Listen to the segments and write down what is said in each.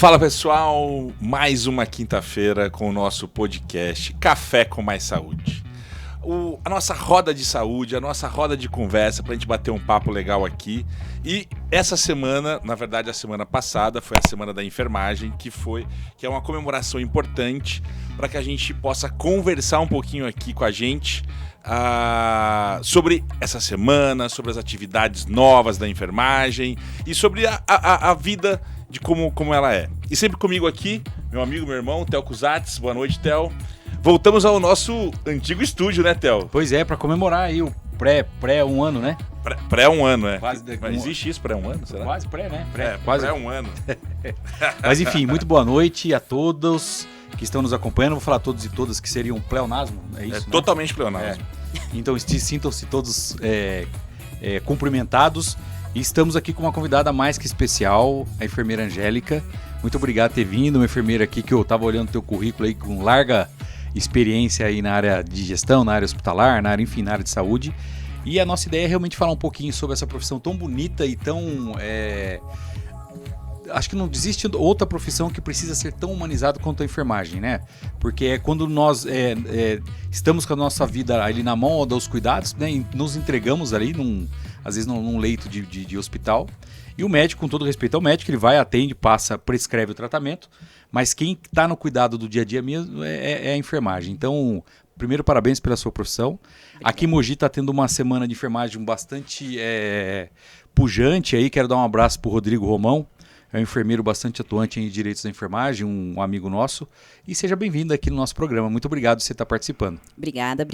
Fala pessoal, mais uma quinta-feira com o nosso podcast Café com Mais Saúde. A nossa roda de saúde, a nossa roda de conversa pra gente bater um papo legal aqui. E essa semana, na verdade a semana passada, foi a semana da enfermagem, que é uma comemoração importante para que a gente possa conversar um pouquinho aqui com a gente sobre essa semana, sobre as atividades novas da enfermagem e sobre a vida de como ela é. E sempre comigo aqui, meu amigo, meu irmão, Theo Cusatz. Boa noite, Theo. Voltamos ao nosso antigo estúdio, né, Theo? Pois é, para comemorar aí o pré um ano, né? Pré um ano, é. Quase Mas existe isso, pré um ano, será? Quase pré, né? Quase um ano. Mas enfim, muito boa noite a todos que estão nos acompanhando. Vou falar todos e todas que seriam pleonasmo, é isso, né? Totalmente pleonasmo. Então sintam-se todos cumprimentados. E estamos aqui com uma convidada mais que especial, a enfermeira Angélica. Muito obrigado por ter vindo, uma enfermeira aqui que eu estava olhando o teu currículo aí com larga experiência aí na área de gestão, na área hospitalar, na área de saúde. E a nossa ideia é realmente falar um pouquinho sobre essa profissão tão bonita e tão... Acho que não existe outra profissão que precisa ser tão humanizada quanto a enfermagem, né? Porque é quando nós estamos com a nossa vida ali na mão dos cuidados, né? E nos entregamos ali, às vezes num leito de hospital. E o médico, com todo respeito ao médico, ele vai, atende, prescreve o tratamento. Mas quem está no cuidado do dia a dia mesmo é a enfermagem. Então, primeiro, parabéns pela sua profissão. Aqui em Mogi está tendo uma semana de enfermagem bastante pujante aí. Quero dar um abraço para o Rodrigo Romão. É um enfermeiro bastante atuante em direitos da enfermagem, um amigo nosso. E seja bem-vindo aqui no nosso programa. Muito obrigado por você estar participando. Obrigada.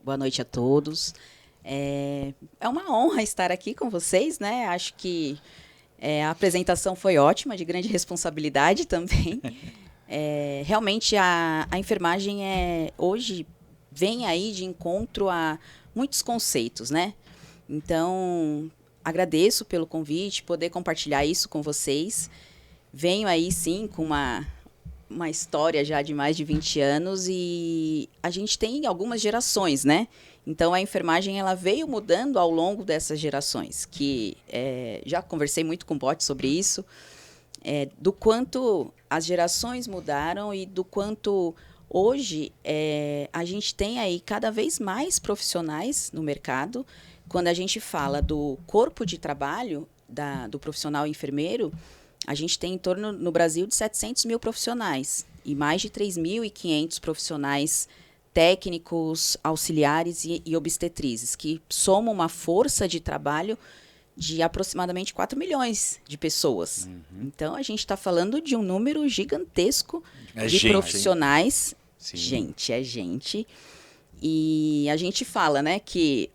Boa noite a todos. É uma honra estar aqui com vocês, né? Acho que a apresentação foi ótima, de grande responsabilidade também. Realmente a enfermagem hoje vem aí de encontro a muitos conceitos, né? Então, agradeço pelo convite, poder compartilhar isso com vocês. Venho aí, sim, com uma história já de mais de 20 anos e a gente tem algumas gerações, né? Então, a enfermagem ela veio mudando ao longo dessas gerações, que já conversei muito com o Bote sobre isso, do quanto as gerações mudaram e do quanto hoje a gente tem aí cada vez mais profissionais no mercado. Quando a gente fala do corpo de trabalho do profissional enfermeiro, a gente tem em torno, no Brasil, de 700 mil profissionais e mais de 3.500 profissionais técnicos, auxiliares e obstetrizes, que somam uma força de trabalho de aproximadamente 4 milhões de pessoas. Uhum. Então, a gente está falando de um número gigantesco de profissionais. Sim. Gente. E a gente fala, né, que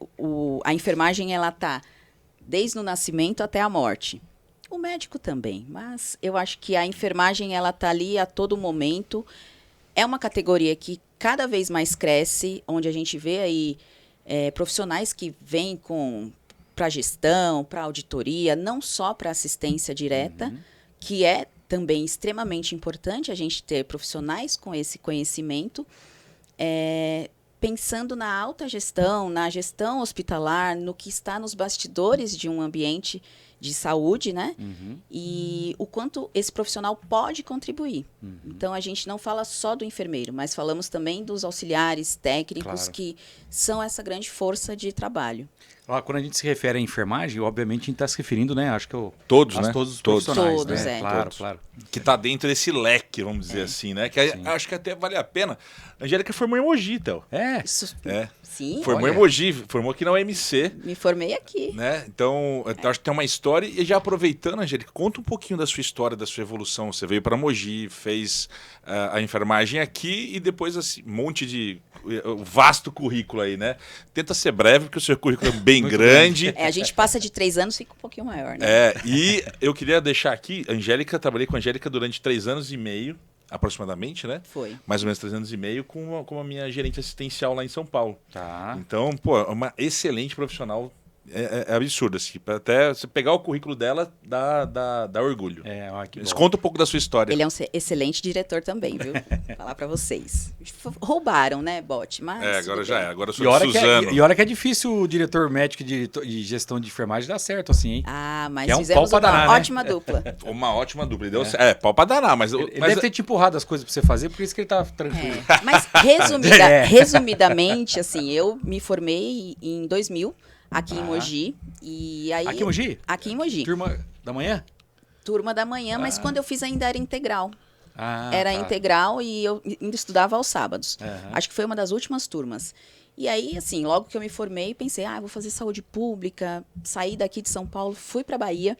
a enfermagem ela está desde o nascimento até a morte. O médico também, mas eu acho que a enfermagem ela está ali a todo momento. É uma categoria que cada vez mais cresce, onde a gente vê aí profissionais que vêm para gestão, para auditoria, não só para assistência direta, que é também extremamente importante a gente ter profissionais com esse conhecimento, pensando na alta gestão, na gestão hospitalar, no que está nos bastidores de um ambiente de saúde, né? Uhum. E o quanto esse profissional pode contribuir. Uhum. Então, a gente não fala só do enfermeiro, mas falamos também dos auxiliares técnicos, claro, que são essa grande força de trabalho. Quando a gente se refere à enfermagem, obviamente a gente está se referindo, né? Acho que todos, né? Todos os profissionais. Todos, né? Claro. Que está dentro desse leque, vamos dizer assim, né? Que acho que até vale a pena. A Angélica formou em Mogi, Theo. Sim. Formou em Mogi, formou aqui na UMC. Me formei aqui. Né? Então, eu acho que tem uma história. E já aproveitando, Angélica, conta um pouquinho da sua história, da sua evolução. Você veio para Mogi, fez a enfermagem aqui e depois assim, um monte de vasto currículo aí, né? Tenta ser breve, porque o seu currículo é bem grande. A gente passa de 3 anos, fica um pouquinho maior, né? E eu queria deixar aqui, trabalhei com a Angélica durante 3 anos e meio, aproximadamente, né? Foi. Mais ou menos 3 anos e meio, com a minha gerente assistencial lá em São Paulo. Tá. Então, uma excelente profissional é absurdo, assim. Até você pegar o currículo dela, dá orgulho. Que Eles bom. contam um pouco da sua história. Ele é um excelente diretor também, viu? Vou falar pra vocês. Roubaram, né, Bote? Mas Agora tudo já bem. é. Agora eu sou Suzano. E olha que é difícil o diretor médico e gestão de enfermagem dar certo assim, hein? Ah, mas Que é um fizemos pau pra uma danar, né? ótima dupla. Uma ótima dupla. Pau pra danar, mas... Ele mas deve ter te empurrado as coisas pra você fazer, por isso que ele tá tranquilo. Mas, resumidamente, assim, eu me formei em 2000, aqui em Mogi. E aí, Aqui em Mogi? Aqui em Mogi. Turma da manhã? Turma da manhã, mas quando eu fiz ainda era integral. Tá. Integral e eu ainda estudava aos sábados. Aham. Acho que foi uma das últimas turmas. E aí, assim, logo que eu me formei, pensei, vou fazer saúde pública, saí daqui de São Paulo, fui para Bahia.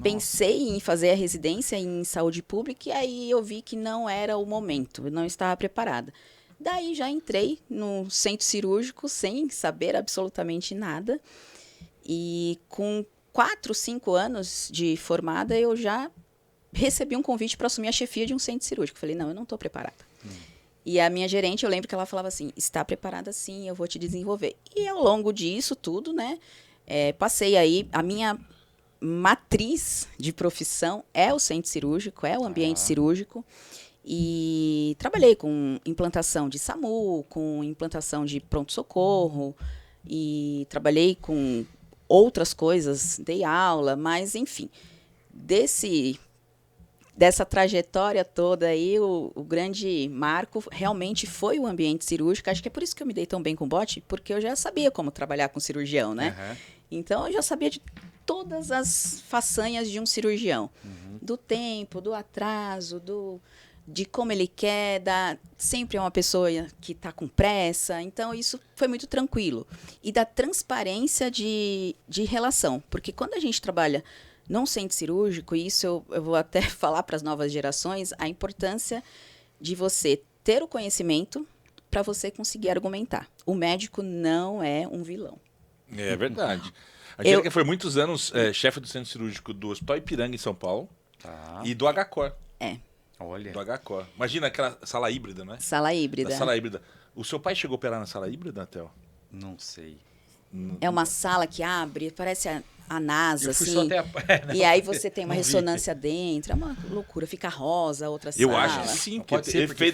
Pensei em fazer a residência em saúde pública e aí eu vi que não era o momento, eu não estava preparada. Daí já entrei no centro cirúrgico sem saber absolutamente nada. E com 4, 5 anos de formada, eu já recebi um convite para assumir a chefia de um centro cirúrgico. Falei, não, eu não estou preparada. E a minha gerente, eu lembro que ela falava assim, está preparada sim, eu vou te desenvolver. E ao longo disso tudo, né, passei aí, a minha matriz de profissão é o centro cirúrgico, é o ambiente cirúrgico. E trabalhei com implantação de SAMU, com implantação de pronto-socorro, e trabalhei com outras coisas, dei aula, mas enfim, dessa trajetória toda aí, o grande marco realmente foi o ambiente cirúrgico. Acho que é por isso que eu me dei tão bem com o Bote, porque eu já sabia como trabalhar com cirurgião, né? Uhum. Então, eu já sabia de todas as façanhas de um cirurgião. Do tempo, do atraso, de como ele quer, sempre é uma pessoa que está com pressa. Então, isso foi muito tranquilo. E da transparência de relação. Porque quando a gente trabalha num centro cirúrgico, e isso eu vou até falar para as novas gerações, a importância de você ter o conhecimento para você conseguir argumentar. O médico não é um vilão. É verdade. A Angélica foi muitos anos chefe do centro cirúrgico do Hospital Ipiranga, em São Paulo, e do HCOR. Olha. Do HCOR. Imagina aquela sala híbrida, né? Sala híbrida. Da sala híbrida. O seu pai chegou a operar na sala híbrida, Theo? Não sei. É uma sala que abre, parece a NASA, Eu fui assim. só até E aí você tem uma não vi. ressonância dentro. É uma loucura. Fica rosa, outra Eu sala. acho que sim, Pode ser ele porque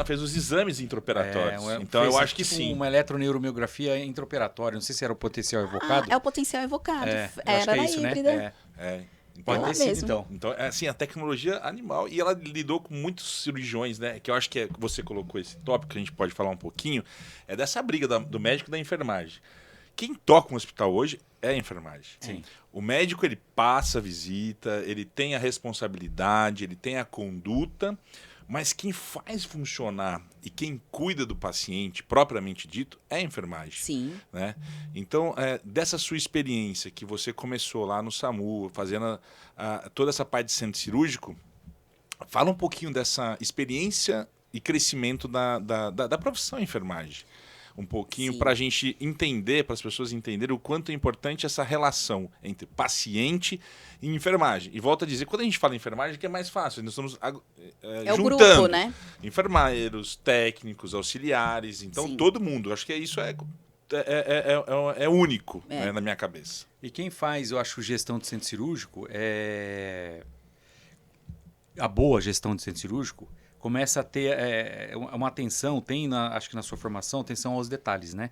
fez os exames intraoperatórios. Então eu acho que tipo sim. Uma eletroneurografia intraoperatória. Não sei se era o potencial evocado. É o potencial evocado. Eu acho Era que é na isso, híbrida. né? Então, Pode ter sido, então. Então, assim, a tecnologia animal. E ela lidou com muitos cirurgiões, né? Que eu acho que você colocou esse tópico, que a gente pode falar um pouquinho, é dessa briga do médico e da enfermagem. Quem toca um hospital hoje é a enfermagem. Sim. O médico, ele passa a visita, ele tem a responsabilidade, ele tem a conduta, mas quem faz funcionar e quem cuida do paciente, propriamente dito, é a enfermagem. Sim. Né? Então, dessa sua experiência que você começou lá no SAMU, fazendo toda essa parte de centro cirúrgico, fala um pouquinho dessa experiência e crescimento da profissão enfermagem. Um pouquinho para a gente entender, para as pessoas entenderem o quanto é importante essa relação entre paciente e enfermagem. E volto a dizer, quando a gente fala em enfermagem, que é mais fácil, nós estamos É o juntando grupo, né? enfermeiros, técnicos, auxiliares, então Sim. todo mundo. Acho que isso é único né, na minha cabeça. E quem faz, eu acho, gestão de centro cirúrgico, a boa gestão de centro cirúrgico, começa a ter uma atenção, acho que na sua formação, atenção aos detalhes, né?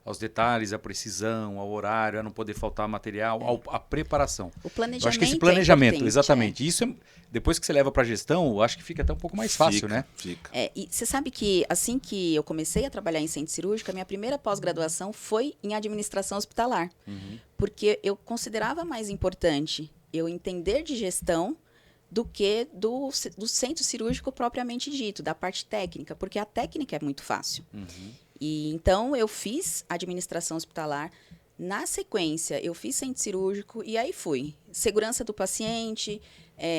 Aos detalhes, à precisão, ao horário, a não poder faltar material, à preparação. O planejamento. Eu acho que esse planejamento, é importante, exatamente. Isso depois que você leva para a gestão, eu acho que fica até um pouco mais fácil, né? Fica. E você sabe que assim que eu comecei a trabalhar em centro cirúrgico, a minha primeira pós-graduação foi em administração hospitalar. Porque eu considerava mais importante eu entender de gestão do que do centro cirúrgico propriamente dito, da parte técnica, porque a técnica é muito fácil. E então eu fiz administração hospitalar, na sequência eu fiz centro cirúrgico e aí fui. Segurança do paciente,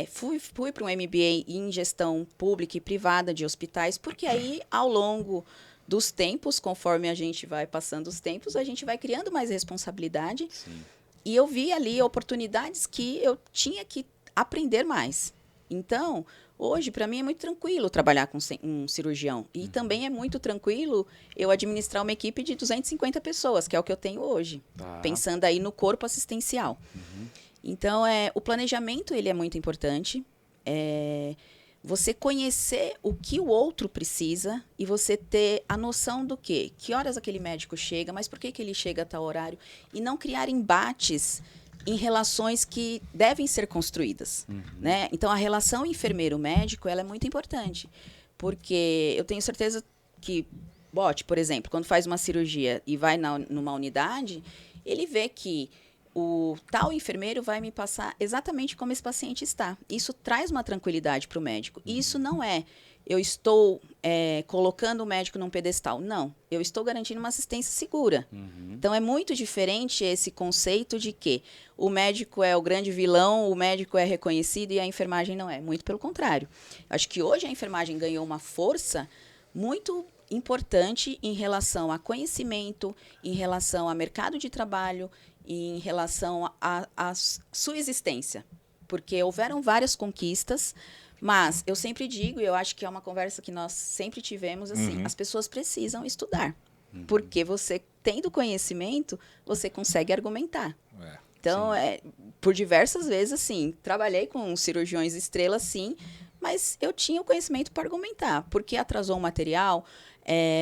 fui para um MBA em gestão pública e privada de hospitais, porque aí ao longo dos tempos, conforme a gente vai passando os tempos, a gente vai criando mais responsabilidade. Sim. E eu vi ali oportunidades que eu tinha que aprender mais. Então, hoje, para mim, é muito tranquilo trabalhar com um cirurgião. E também é muito tranquilo eu administrar uma equipe de 250 pessoas, que é o que eu tenho hoje. Tá. Pensando aí no corpo assistencial. Então, o planejamento ele é muito importante. Você conhecer o que o outro precisa e você ter a noção do quê? Que horas aquele médico chega, mas por que ele chega a tal horário? E não criar embates em relações que devem ser construídas. Né? Então, a relação enfermeiro-médico ela é muito importante. Porque eu tenho certeza que, Bote, por exemplo, quando faz uma cirurgia e vai numa unidade, ele vê que o tal enfermeiro vai me passar exatamente como esse paciente está. Isso traz uma tranquilidade para o médico. E isso não eu estou colocando o médico num pedestal. Não, eu estou garantindo uma assistência segura. Então, é muito diferente esse conceito de que o médico é o grande vilão, o médico é reconhecido e a enfermagem não é. Muito pelo contrário. Acho que hoje a enfermagem ganhou uma força muito importante em relação a conhecimento, em relação a mercado de trabalho, em relação à sua existência. Porque houveram várias conquistas, mas eu sempre digo, e eu acho que é uma conversa que nós sempre tivemos, assim, as pessoas precisam estudar. Porque você, tendo conhecimento, você consegue argumentar. Então, por diversas vezes, assim, trabalhei com cirurgiões estrelas, sim, mas eu tinha o conhecimento para argumentar. Por que atrasou o material?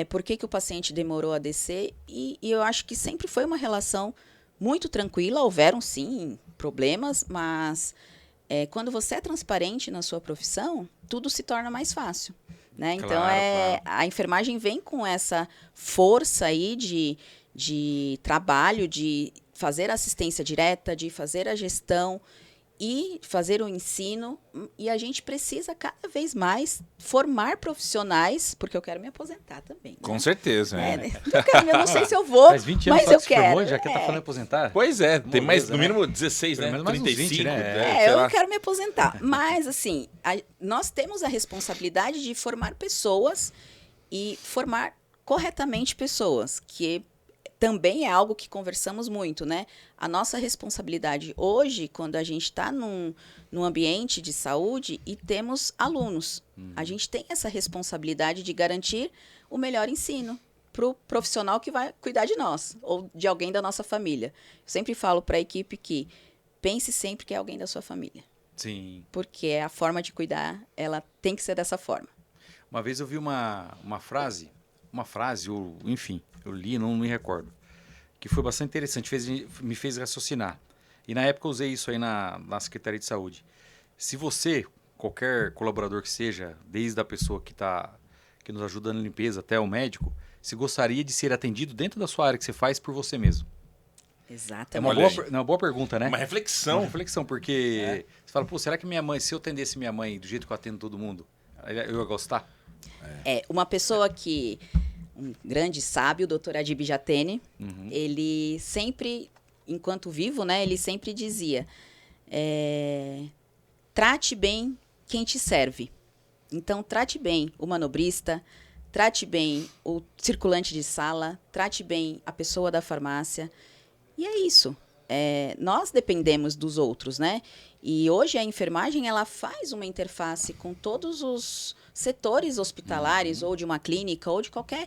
Por que o paciente demorou a descer? E eu acho que sempre foi uma relação muito tranquila. Houveram, sim, problemas, mas quando você é transparente na sua profissão, tudo se torna mais fácil. Né? Então, Claro. a enfermagem vem com essa força aí de trabalho, de fazer assistência direta, de fazer a gestão e fazer o ensino. E a gente precisa cada vez mais formar profissionais, porque eu quero me aposentar também. Né? Com certeza. Eu não sei se eu vou, Faz 20 anos mas que eu se formou, quero. já que tá falando em aposentar. Pois é, tem mais, Moleza, no né? mínimo 16, Pelo né? menos mais uns 35, 20, né? sei Eu lá. quero me aposentar. Mas, assim, nós temos a responsabilidade de formar pessoas e formar corretamente pessoas, que também é algo que conversamos muito, né? A nossa responsabilidade hoje, quando a gente está num ambiente de saúde e temos alunos, a gente tem essa responsabilidade de garantir o melhor ensino para o profissional que vai cuidar de nós ou de alguém da nossa família. Eu sempre falo para a equipe que pense sempre que é alguém da sua família. Sim. Porque a forma de cuidar, ela tem que ser dessa forma. Uma vez eu vi uma frase, ou enfim, eu li, não me recordo, que foi bastante interessante, me fez raciocinar. E na época eu usei isso aí na Secretaria de Saúde. Se você, qualquer colaborador que seja, desde a pessoa que nos ajuda na limpeza até o médico, se gostaria de ser atendido dentro da sua área que você faz por você mesmo. É Exatamente. uma boa pergunta, né? Uma reflexão. Uma reflexão, porque você fala, pô, será que minha mãe, se eu atendesse minha mãe do jeito que eu atendo todo mundo, eu ia gostar? Uma pessoa que... Um grande sábio, o Dr. Adib Jatene, ele sempre, enquanto vivo, né, ele sempre dizia, trate bem quem te serve. Então, trate bem o manobrista, trate bem o circulante de sala, trate bem a pessoa da farmácia. E é isso. Nós dependemos dos outros, né? E hoje a enfermagem ela faz uma interface com todos os setores hospitalares, ou de uma clínica, ou de qualquer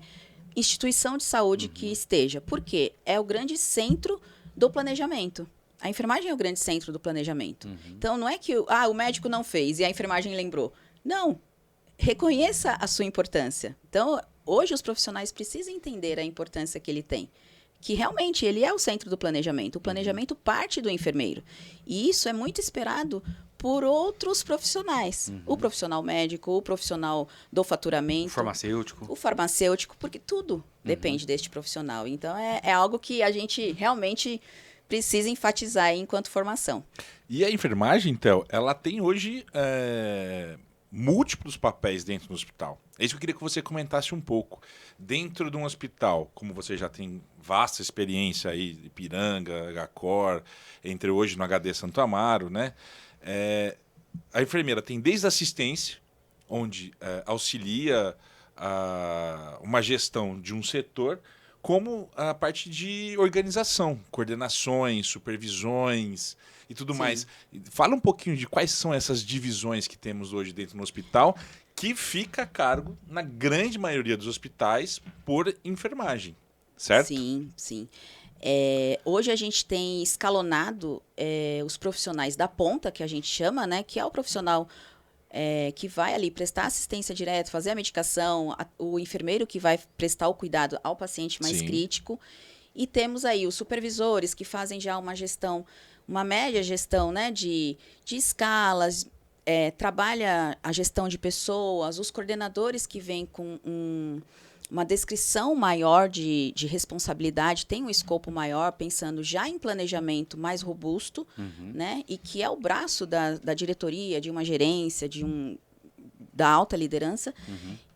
instituição de saúde que esteja. Por quê? É o grande centro do planejamento. A enfermagem é o grande centro do planejamento. Então, não é que o médico não fez e a enfermagem lembrou. Não. Reconheça a sua importância. Então, hoje os profissionais precisam entender a importância que ele tem. Que realmente ele é o centro do planejamento. O planejamento parte do enfermeiro. E isso é muito esperado por outros profissionais. O profissional médico, o profissional do faturamento. O farmacêutico, porque tudo depende deste profissional. Então, é algo que a gente realmente precisa enfatizar aí enquanto formação. E a enfermagem, Théo, ela tem hoje múltiplos papéis dentro do hospital. É isso que eu queria que você comentasse um pouco. Dentro de um hospital, como você já tem vasta experiência aí, Ipiranga, HCOR, entre hoje no HD Santo Amaro, né? A enfermeira tem desde a assistência, onde auxilia uma gestão de um setor, como a parte de organização, coordenações, supervisões e tudo Sim. mais. Fala um pouquinho de quais são essas divisões que temos hoje dentro do hospital, que fica a cargo, na grande maioria dos hospitais, por enfermagem, certo? Sim, sim. Hoje a gente tem escalonado os profissionais da ponta, que a gente chama, né? Que é o profissional que vai ali prestar assistência direta, fazer a medicação, o enfermeiro que vai prestar o cuidado ao paciente mais Sim. crítico. E temos aí os supervisores que fazem já uma gestão, uma média gestão, né? De escalas, trabalha a gestão de pessoas, os coordenadores que vêm com uma descrição maior de responsabilidade, tem um escopo maior, pensando já em planejamento mais robusto, né? E que é o braço da diretoria, de uma gerência, da alta liderança.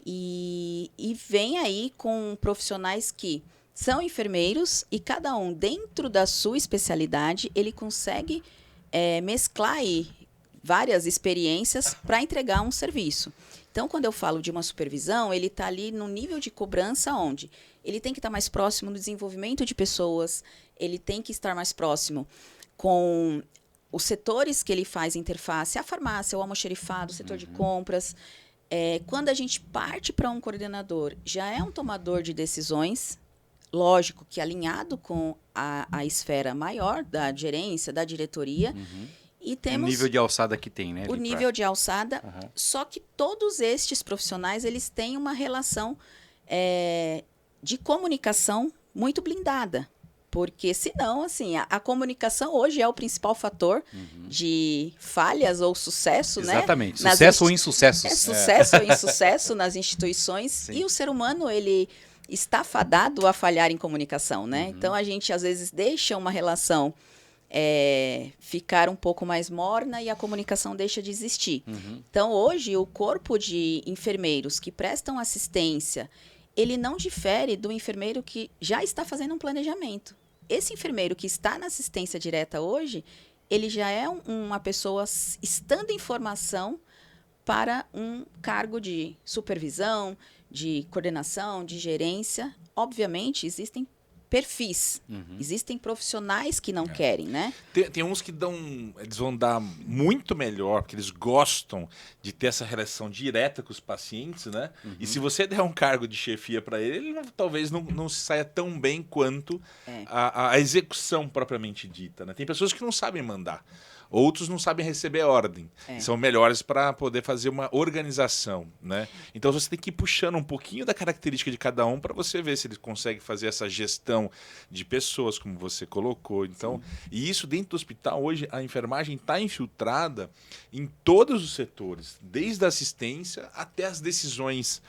E vem aí com profissionais que são enfermeiros e cada um, dentro da sua especialidade, ele consegue mesclar aí várias experiências para entregar um serviço. Então, quando eu falo de uma supervisão, ele está ali no nível de cobrança onde ele tem que estar mais próximo do desenvolvimento de pessoas, ele tem que estar mais próximo com os setores que ele faz interface, a farmácia, o almoxerifado, o setor de compras. Quando a gente parte para um coordenador, já é um tomador de decisões, lógico que alinhado com a esfera maior da gerência, da diretoria. E temos o nível de alçada que tem, né? o nível de alçada, só que todos estes profissionais, eles têm uma relação de comunicação muito blindada. Porque, senão, assim, a comunicação hoje é o principal fator de falhas ou sucesso, né? Exatamente. Sucesso ou insucesso. Sucesso ou insucesso nas instituições. Sim. E o ser humano, ele está fadado a falhar em comunicação, né? Então, a gente, às vezes, deixa uma relação ficar um pouco mais morna e a comunicação deixa de existir. Então, hoje, o corpo de enfermeiros que prestam assistência, ele não difere do enfermeiro que já está fazendo um planejamento. Esse enfermeiro que está na assistência direta hoje, ele já é uma pessoa estando em formação para um cargo de supervisão, de coordenação, de gerência. Obviamente, existem perfis. Existem profissionais que não querem, né? Tem uns que eles vão dar muito melhor, porque eles gostam de ter essa relação direta com os pacientes, né? E se você der um cargo de chefia para ele talvez não se saia tão bem quanto a execução propriamente dita, né? Tem pessoas que não sabem mandar. Outros não sabem receber ordem. São melhores para poder fazer uma organização, né? Então você tem que ir puxando um pouquinho da característica de cada um para você ver se ele consegue fazer essa gestão de pessoas, como você colocou. Então, e isso dentro do hospital, hoje a enfermagem está infiltrada em todos os setores, desde a assistência até as decisões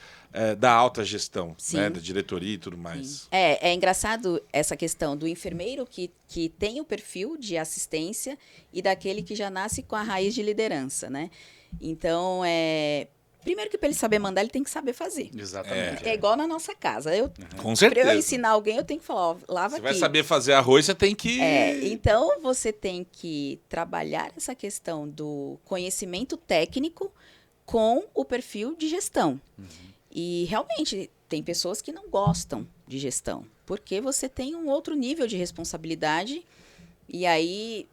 da alta gestão, né? Da diretoria e tudo mais. É engraçado essa questão do enfermeiro que tem o perfil de assistência e daquele que já nasce com a raiz de liderança, né? Então, primeiro que para ele saber mandar, ele tem que saber fazer. Exatamente. É igual na nossa casa. Com certeza. Para eu ensinar alguém, eu tenho que falar, ó, lava Você aqui. vai saber fazer arroz, você tem que... Então, você tem que trabalhar essa questão do conhecimento técnico com o perfil de gestão. E, realmente, tem pessoas que não gostam de gestão, porque você tem um outro nível de responsabilidade e aí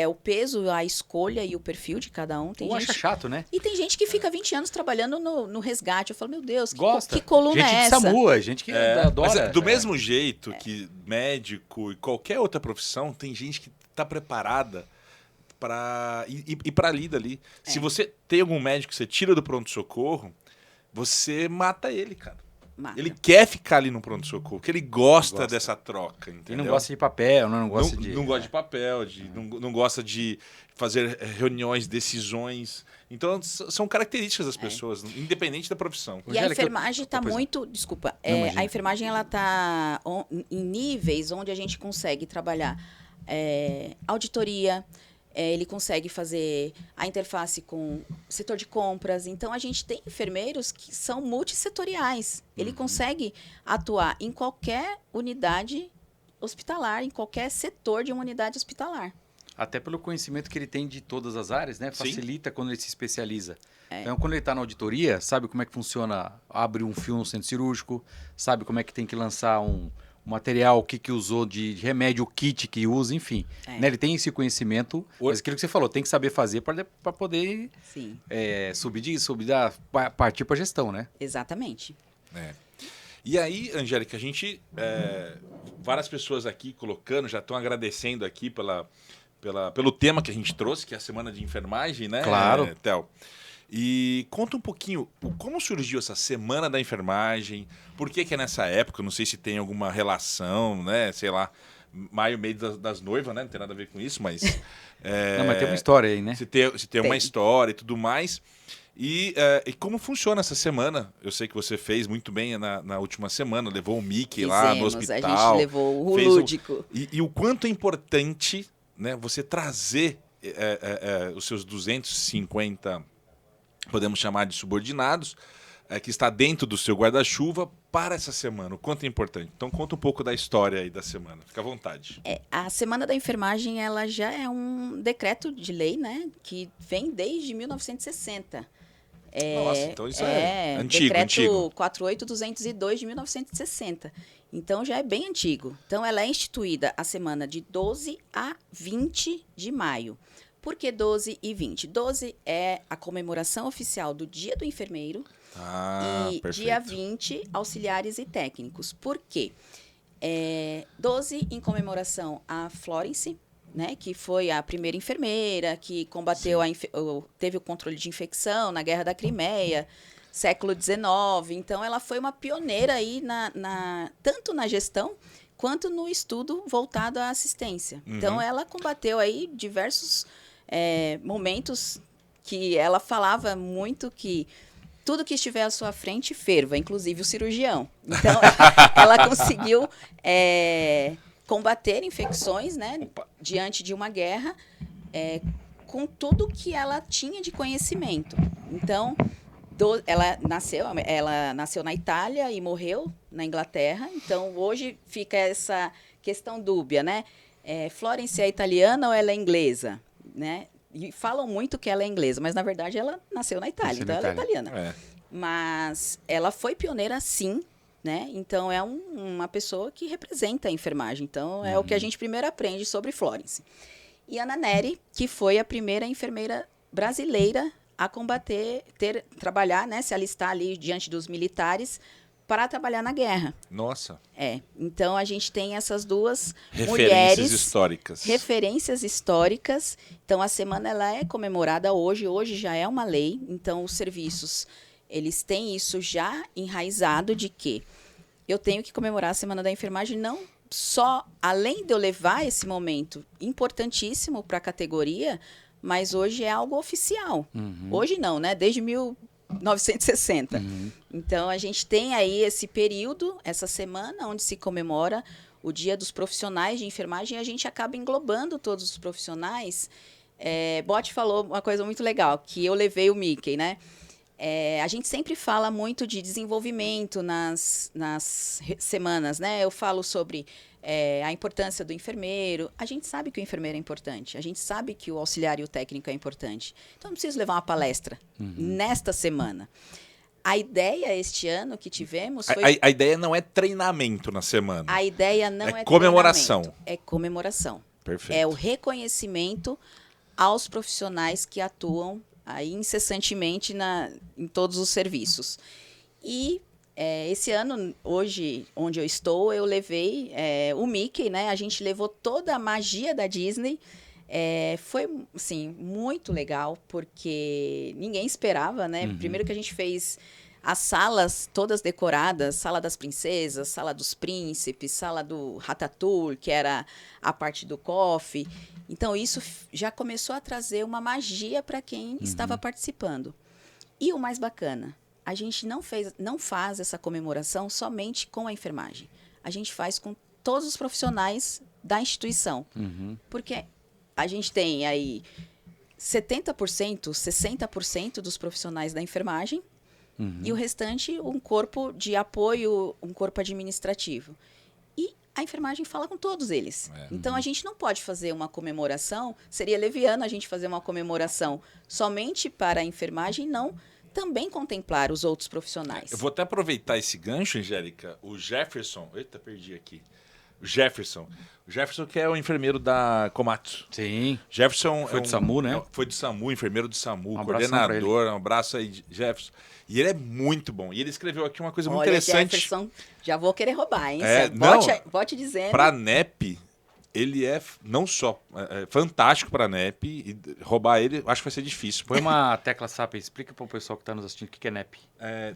o peso, a escolha e o perfil de cada um. Ou acha chato, né? E tem gente que fica 20 anos trabalhando no resgate. Eu falo, meu Deus, Gosta. que coluna gente é de essa? SAMU, gente que adora. Mas do mesmo jeito que médico e qualquer outra profissão, tem gente que está preparada para ir para ali dali. Se você tem algum médico que você tira do pronto-socorro, você mata ele, cara. Mata. Ele quer ficar ali no pronto-socorro, porque ele gosta dessa troca, E entendeu? não gosta de papel, não gosta de... Não gosta de papel, não gosta de fazer reuniões, decisões. Então, são características das pessoas, independente da profissão. E a enfermagem está muito... Desculpa. A enfermagem está em níveis onde a gente consegue trabalhar auditoria, ele consegue fazer a interface com o setor de compras. Então, a gente tem enfermeiros que são multissetoriais. Ele consegue atuar em qualquer unidade hospitalar, em qualquer setor de uma unidade hospitalar. Até pelo conhecimento que ele tem de todas as áreas, né? Sim. Facilita quando ele se especializa. Então, quando ele está na auditoria, sabe como é que funciona, abre um fio no centro cirúrgico, sabe como é que tem que lançar um material, o que usou de remédio, o kit que usa, enfim. Né? Ele tem esse conhecimento, mas aquilo que você falou, tem que saber fazer para poder Sim. partir para a gestão, né? Exatamente. E aí, Angélica, a gente... várias pessoas aqui colocando, já estão agradecendo aqui pelo tema que a gente trouxe, que é a Semana de Enfermagem, né, Claro. Theo? E conta um pouquinho como surgiu essa Semana da Enfermagem, por que é nessa época, não sei se tem alguma relação, né, sei lá, maio, mês das noivas, né, não tem nada a ver com isso, mas... Não, mas tem uma história aí, né? Se tem uma história e tudo mais... E como funciona essa semana? Eu sei que você fez muito bem na última semana, levou o Mickey lá no hospital. A gente levou o lúdico. E o quanto é importante, né, você trazer os seus 250, podemos chamar de subordinados, que está dentro do seu guarda-chuva para essa semana. O quanto é importante. Então conta um pouco da história aí da semana. Fica à vontade. A Semana da Enfermagem ela já é um decreto de lei, né, que vem desde 1960. Nossa, então isso é antigo, decreto antigo. 48202 de 1960. Então já é bem antigo. Então ela é instituída a semana de 12 a 20 de maio. Por que 12 e 20? 12 é a comemoração oficial do Dia do Enfermeiro e perfeito. dia 20, auxiliares e técnicos. Por quê? 12 em comemoração a Florence, né, que foi a primeira enfermeira que combateu teve o controle de infecção na Guerra da Crimeia, século XIX. Então, ela foi uma pioneira aí tanto na gestão quanto no estudo voltado à assistência. Uhum. Então, ela combateu aí diversos momentos que ela falava muito que tudo que estiver à sua frente ferva, inclusive o cirurgião. Então, ela conseguiu combater infecções, né, diante de uma guerra, com tudo que ela tinha de conhecimento. Então, ela nasceu na Itália e morreu na Inglaterra. Então, hoje fica essa questão dúbia, né? Florence é italiana ou ela é inglesa? Né? E falam muito que ela é inglesa, mas, na verdade, ela nasceu na Itália, então ela é italiana. Mas ela foi pioneira, sim, né? Então, é uma pessoa que representa a enfermagem. Então, é o que a gente primeiro aprende sobre Florence. E Ana Nery, que foi a primeira enfermeira brasileira a trabalhar, né? Se alistar ali diante dos militares para trabalhar na guerra. Nossa. Então, a gente tem essas duas referências históricas. Referências históricas. Então, a semana ela é comemorada hoje. Hoje já é uma lei. Então, os serviços... eles têm isso já enraizado de que eu tenho que comemorar a Semana da Enfermagem não só, além de eu levar esse momento importantíssimo para a categoria, mas hoje é algo oficial. Hoje não, né? Desde 1960. Então, a gente tem aí esse período, essa semana, onde se comemora o Dia dos Profissionais de Enfermagem e a gente acaba englobando todos os profissionais. Botti falou uma coisa muito legal, que eu levei o Mickey, né? A gente sempre fala muito de desenvolvimento nas semanas, né? Eu falo sobre a importância do enfermeiro. A gente sabe que o enfermeiro é importante. A gente sabe que o auxiliar e o técnico é importante. Então, não preciso levar uma palestra nesta semana. A ideia este ano que tivemos foi... A ideia não é treinamento na semana. A ideia não é comemoração. É comemoração. Perfeito. É o reconhecimento aos profissionais que atuam aí incessantemente em todos os serviços. E esse ano, hoje, onde eu estou, eu levei o Mickey, né? A gente levou toda a magia da Disney. Foi, assim, muito legal, porque ninguém esperava, né? Primeiro que a gente fez as salas todas decoradas, sala das princesas, sala dos príncipes, sala do Ratatouille, que era a parte do coffee. Então, isso já começou a trazer uma magia para quem estava participando. E o mais bacana, a gente não faz essa comemoração somente com a enfermagem. A gente faz com todos os profissionais da instituição. Porque a gente tem aí 70%, 60% dos profissionais da enfermagem e o restante um corpo de apoio, um corpo administrativo. E a enfermagem fala com todos eles. Então, a gente não pode fazer uma comemoração, seria leviano a gente fazer uma comemoração somente para a enfermagem, não também contemplar os outros profissionais. Eu vou até aproveitar esse gancho, Angélica. O Jefferson... Eita, perdi aqui. O Jefferson que é o enfermeiro da Komatsu. Sim. Jefferson foi do SAMU, né? Foi do SAMU, enfermeiro do SAMU, abração coordenador. Um abraço aí, Jefferson. E ele é muito bom. E ele escreveu aqui uma coisa muito interessante. Jefferson, já vou querer roubar, hein? Bote dizendo. Para a NEP, ele é não só fantástico para a NEP, e roubar ele acho que vai ser difícil. Põe uma tecla SAP, explica para o pessoal que está nos assistindo o que é NEP.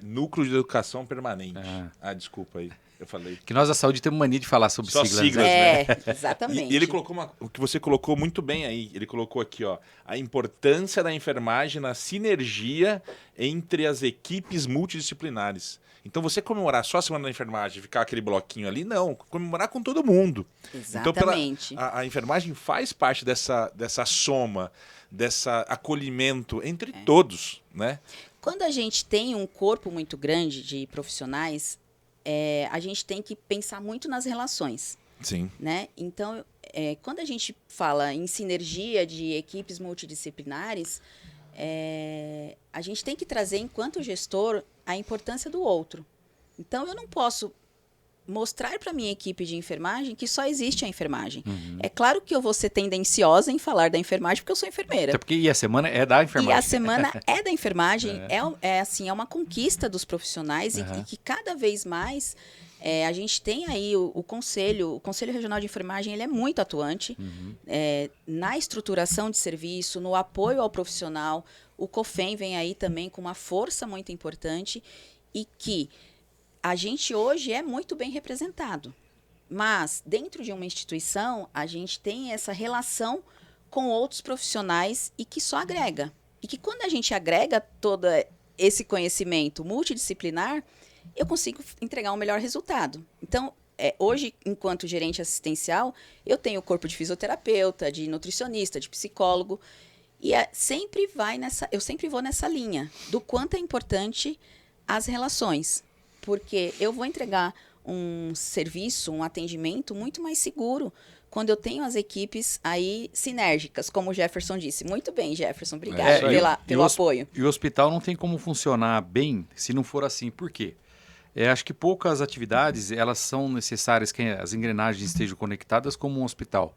Núcleo de Educação Permanente. Desculpa aí. Eu falei. Que nós da saúde temos mania de falar sobre só siglas. Né? Exatamente. E ele colocou o que você colocou muito bem aí. Ele colocou aqui, ó, a importância da enfermagem na sinergia entre as equipes multidisciplinares. Então, você comemorar só a Semana da Enfermagem, ficar aquele bloquinho ali, não. Comemorar com todo mundo. Exatamente. Então, a enfermagem faz parte dessa soma, desse acolhimento entre todos, né? Quando a gente tem um corpo muito grande de profissionais, a gente tem que pensar muito nas relações. Sim. Né? Então, quando a gente fala em sinergia de equipes multidisciplinares, a gente tem que trazer, enquanto gestor, a importância do outro. Então, eu não posso mostrar para a minha equipe de enfermagem que só existe a enfermagem. É claro que eu vou ser tendenciosa em falar da enfermagem, porque eu sou enfermeira. Até porque a semana é da enfermagem. E a semana é da enfermagem. É uma conquista dos profissionais e que cada vez mais a gente tem aí o Conselho Regional de Enfermagem, ele é muito atuante na estruturação de serviço, no apoio ao profissional. O COFEM vem aí também com uma força muito importante e que a gente hoje é muito bem representado, mas dentro de uma instituição a gente tem essa relação com outros profissionais e que só agrega. E que quando a gente agrega todo esse conhecimento multidisciplinar, eu consigo entregar um melhor resultado. Então, hoje, enquanto gerente assistencial, eu tenho o corpo de fisioterapeuta, de nutricionista, de psicólogo, e eu sempre vou nessa linha do quanto é importante as relações. Porque eu vou entregar um serviço, um atendimento muito mais seguro quando eu tenho as equipes aí sinérgicas, como o Jefferson disse. Muito bem, Jefferson, obrigado pelo apoio. E o hospital não tem como funcionar bem se não for assim. Por quê? Acho que poucas atividades elas são necessárias que as engrenagens estejam conectadas como um hospital.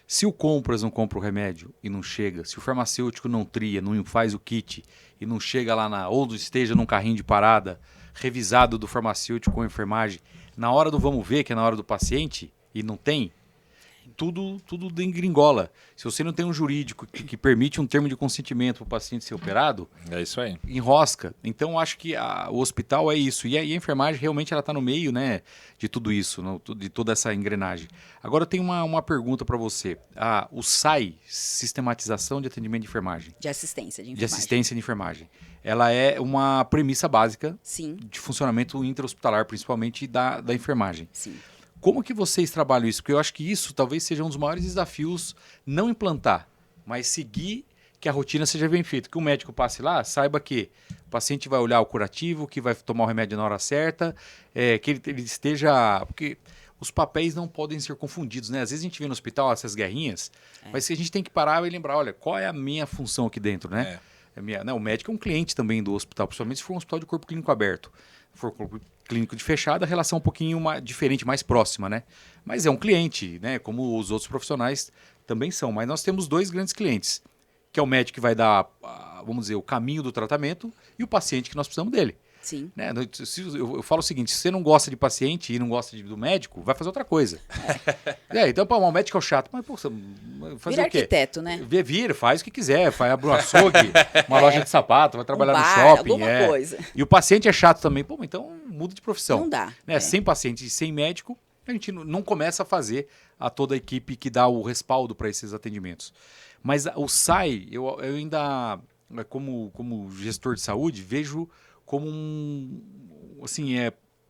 Se o compras não compra o remédio e não chega, se o farmacêutico não tria, não faz o kit e não chega lá ou esteja num carrinho de parada, revisado do farmacêutico com a enfermagem, na hora do vamos ver, que é na hora do paciente, e não tem, tudo engringola. Se você não tem um jurídico que permite um termo de consentimento para o paciente ser operado, é isso aí. Enrosca. Então, acho que o hospital é isso. E a enfermagem realmente ela está no meio, né, de tudo isso, de toda essa engrenagem. Agora, eu tenho uma pergunta para você. O SAI, Sistematização de Atendimento de Enfermagem. De assistência de enfermagem. De assistência de enfermagem. Ela é uma premissa básica Sim. de funcionamento intra-hospitalar, principalmente da enfermagem. Sim. Como que vocês trabalham isso? Porque eu acho que isso talvez seja um dos maiores desafios, não implantar, mas seguir que a rotina seja bem feita. Que o médico passe lá, saiba que o paciente vai olhar o curativo, que vai tomar o remédio na hora certa, que ele esteja... Porque os papéis não podem ser confundidos, né? Às vezes a gente vê no hospital essas guerrinhas, mas a gente tem que parar e lembrar, olha, qual é a minha função aqui dentro, né? O médico é um cliente também do hospital, principalmente se for um hospital de corpo clínico aberto. Se for corpo clínico de fechado, a relação é um pouquinho diferente, mais próxima, né? Mas é um cliente, né? Como os outros profissionais também são. Mas nós temos dois grandes clientes, que é o médico que vai dar, vamos dizer, o caminho do tratamento e o paciente que nós precisamos dele. Sim. Né? Eu falo o seguinte, se você não gosta de paciente e não gosta do médico, vai fazer outra coisa. Então, o médico é o chato, mas pô, fazer vira o quê? Arquiteto, né? Vira, faz o que quiser, abre um açougue, uma loja de sapato, vai trabalhar no shopping. Alguma coisa. E o paciente é chato também, pô, então muda de profissão. Não dá. Né? Sem paciente e sem médico, a gente não começa a fazer toda a equipe que dá o respaldo para esses atendimentos. Mas o SAI, eu ainda, como gestor de saúde, vejo como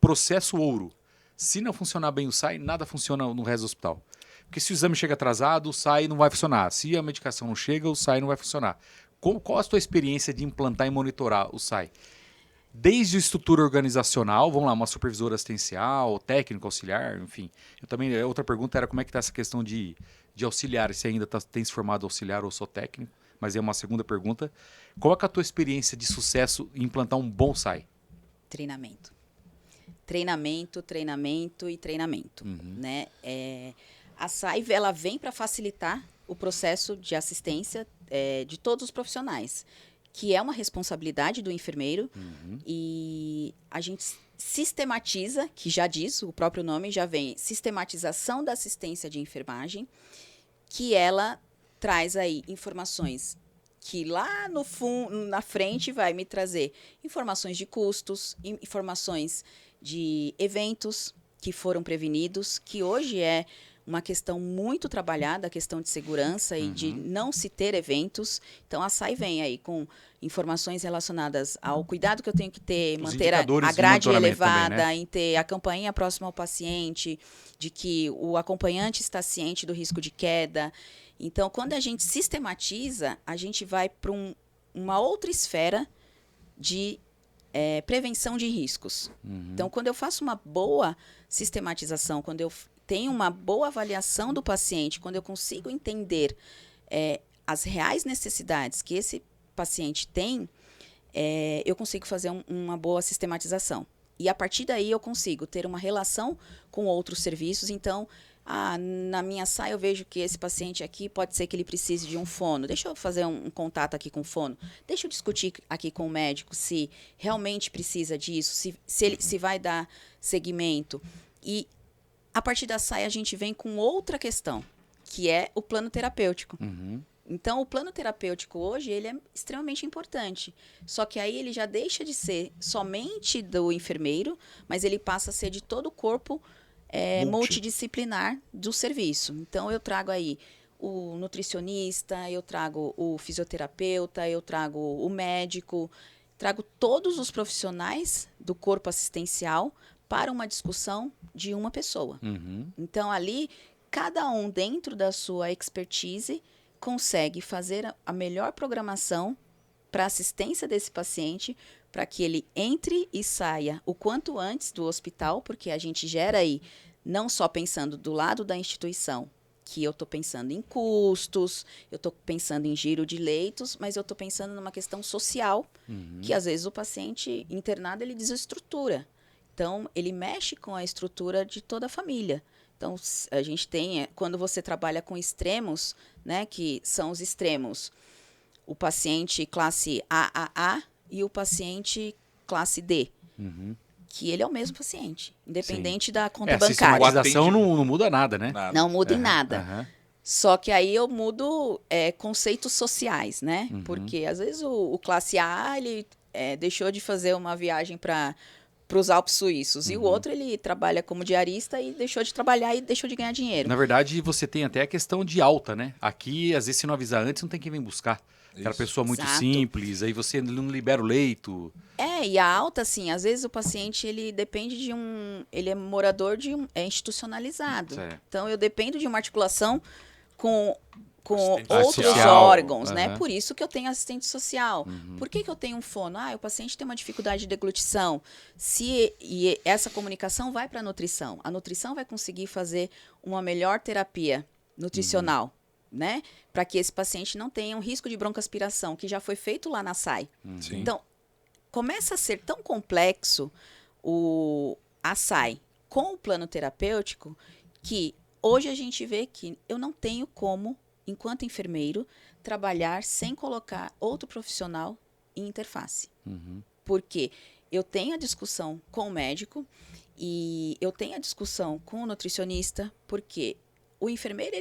processo ouro. Se não funcionar bem o SAI, nada funciona no resto do hospital. Porque se o exame chega atrasado, o SAI não vai funcionar. Se a medicação não chega, o SAI não vai funcionar. Qual a sua experiência de implantar e monitorar o SAI? desde a estrutura organizacional, vamos lá, uma supervisora assistencial, técnico auxiliar, enfim. Eu também, outra pergunta era como é que está essa questão de auxiliar, se ainda tem se formado auxiliar ou só técnico, mas é uma segunda pergunta. Qual é a tua experiência de sucesso em implantar um bom SAI? Treinamento. Treinamento, treinamento e treinamento. Né? A SAI, ela vem para facilitar o processo de assistência de todos os profissionais, que é uma responsabilidade do enfermeiro, e a gente sistematiza, que já diz, o próprio nome já vem, sistematização da assistência de enfermagem, que ela traz aí informações que lá no fundo, na frente, vai me trazer informações de custos, informações de eventos que foram prevenidos, que hoje é uma questão muito trabalhada, a questão de segurança e de não se ter eventos. Então, a SAI vem aí com informações relacionadas ao cuidado que eu tenho que ter, manter a grade elevada, também, né? Em ter a campainha próxima ao paciente, de que o acompanhante está ciente do risco de queda. Então, quando a gente sistematiza, a gente vai para uma outra esfera de prevenção de riscos. Então, quando eu faço uma boa sistematização, quando eu tenho uma boa avaliação do paciente, quando eu consigo entender as reais necessidades que esse paciente tem, eu consigo fazer uma boa sistematização. E a partir daí eu consigo ter uma relação com outros serviços. Então, na minha SAI eu vejo que esse paciente aqui pode ser que ele precise de um fono. Deixa eu fazer um contato aqui com o fono. Deixa eu discutir aqui com o médico se realmente precisa disso, se vai dar seguimento. E a partir da SAI a gente vem com outra questão, que é o plano terapêutico. Então, o plano terapêutico hoje, ele é extremamente importante. Só que aí ele já deixa de ser somente do enfermeiro, mas ele passa a ser de todo o corpo multidisciplinar do serviço. Então, eu trago aí o nutricionista, eu trago o fisioterapeuta, eu trago o médico, trago todos os profissionais do corpo assistencial para uma discussão de uma pessoa. Então, ali, cada um dentro da sua expertise consegue fazer a melhor programação para a assistência desse paciente, para que ele entre e saia o quanto antes do hospital, porque a gente gera aí, não só pensando do lado da instituição, que eu estou pensando em custos, eu estou pensando em giro de leitos, mas eu estou pensando numa questão social, que às vezes o paciente internado ele desestrutura. Então, ele mexe com a estrutura de toda a família. Então, a gente tem, quando você trabalha com extremos, né, que são os extremos, o paciente classe AAA e o paciente classe D, que ele é o mesmo paciente, independente da conta bancária. A sistematização não muda nada, né? Não muda em nada. Só que aí eu mudo conceitos sociais, né? Porque, às vezes, o classe A, ele deixou de fazer uma viagem para os Alpes Suíços. E o outro, ele trabalha como diarista e deixou de trabalhar e deixou de ganhar dinheiro. Na verdade, você tem até a questão de alta, né? Aqui, às vezes, se não avisar antes, não tem quem vem buscar. Aquela pessoa muito simples, aí você não libera o leito. E a alta, assim, às vezes o paciente, ele depende de ele é morador de institucionalizado. Certo. Então, eu dependo de uma articulação com outros social, órgãos, né? Por isso que eu tenho assistente social. Por que eu tenho um fono? O paciente tem uma dificuldade de deglutição. E essa comunicação vai para a nutrição. A nutrição vai conseguir fazer uma melhor terapia nutricional, né? Para que esse paciente não tenha um risco de broncoaspiração, que já foi feito lá na SAI. Então, começa a ser tão complexo a SAI com o plano terapêutico que hoje a gente vê que eu não tenho como, enquanto enfermeiro, trabalhar sem colocar outro profissional em interface. Porque eu tenho a discussão com o médico e eu tenho a discussão com o nutricionista, porque o enfermeiro,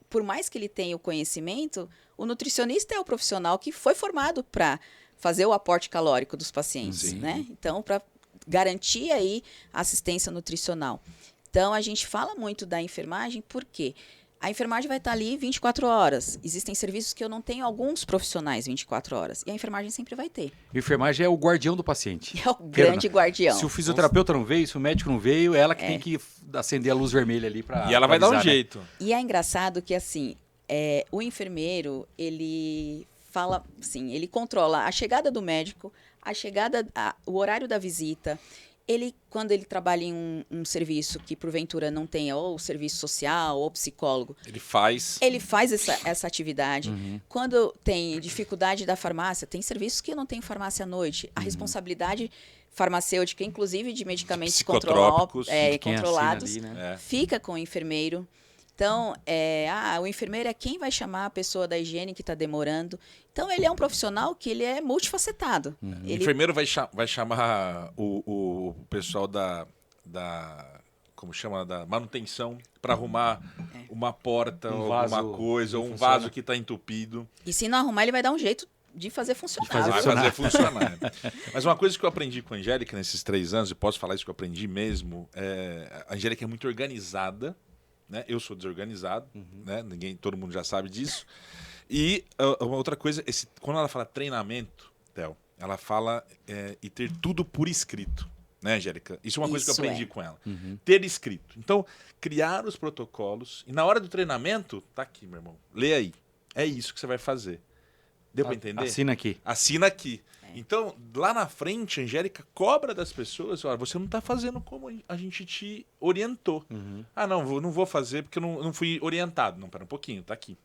por mais que ele tenha o conhecimento, o nutricionista é o profissional que foi formado para fazer o aporte calórico dos pacientes, né? Então, para garantir aí a assistência nutricional. Então, a gente fala muito da enfermagem, porque a enfermagem vai estar ali 24 horas. Existem serviços que eu não tenho alguns profissionais 24 horas. E a enfermagem sempre vai ter. A enfermagem é o guardião do paciente. É o grande guardião. Se o fisioterapeuta não veio, se o médico não veio, é ela que tem que acender a luz vermelha ali para. E ela vai dar um jeito. E é engraçado que, assim, o enfermeiro, ele fala, assim, ele controla a chegada do médico, o horário da visita. Quando ele trabalha em um serviço que, porventura, não tenha ou serviço social ou psicólogo, Ele faz essa atividade. Quando tem dificuldade da farmácia, tem serviços que não tem farmácia à noite. A responsabilidade farmacêutica, inclusive de medicamentos psicotrópicos, controlados, ali, né? fica com o enfermeiro. Então, o enfermeiro é quem vai chamar a pessoa da higiene que está demorando. Então, ele é um profissional que ele é multifacetado. O enfermeiro vai chamar o pessoal da como chama, da manutenção para arrumar uma porta, Um ou vaso alguma coisa, ou um funciona. vaso que está entupido. E se não arrumar, ele vai dar um jeito de fazer funcionar. Vai fazer funcionar. Mas uma coisa que eu aprendi com a Angélica nesses 3 anos, e posso falar isso que eu aprendi mesmo, a Angélica é muito organizada, né? Eu sou desorganizado, né? Todo mundo já sabe disso. E uma outra coisa, quando ela fala treinamento, Theo, ela fala e ter tudo por escrito. Né, Angélica? Isso é uma coisa que eu aprendi com ela. Ter escrito. Então, criar os protocolos. E na hora do treinamento, tá aqui, meu irmão. Lê aí. É isso que você vai fazer. Deu para entender? Assina aqui. Assina aqui. Então, lá na frente, a Angélica cobra das pessoas, olha, você não está fazendo como a gente te orientou. Ah, não vou fazer porque eu não fui orientado. Não, pera um pouquinho, tá aqui.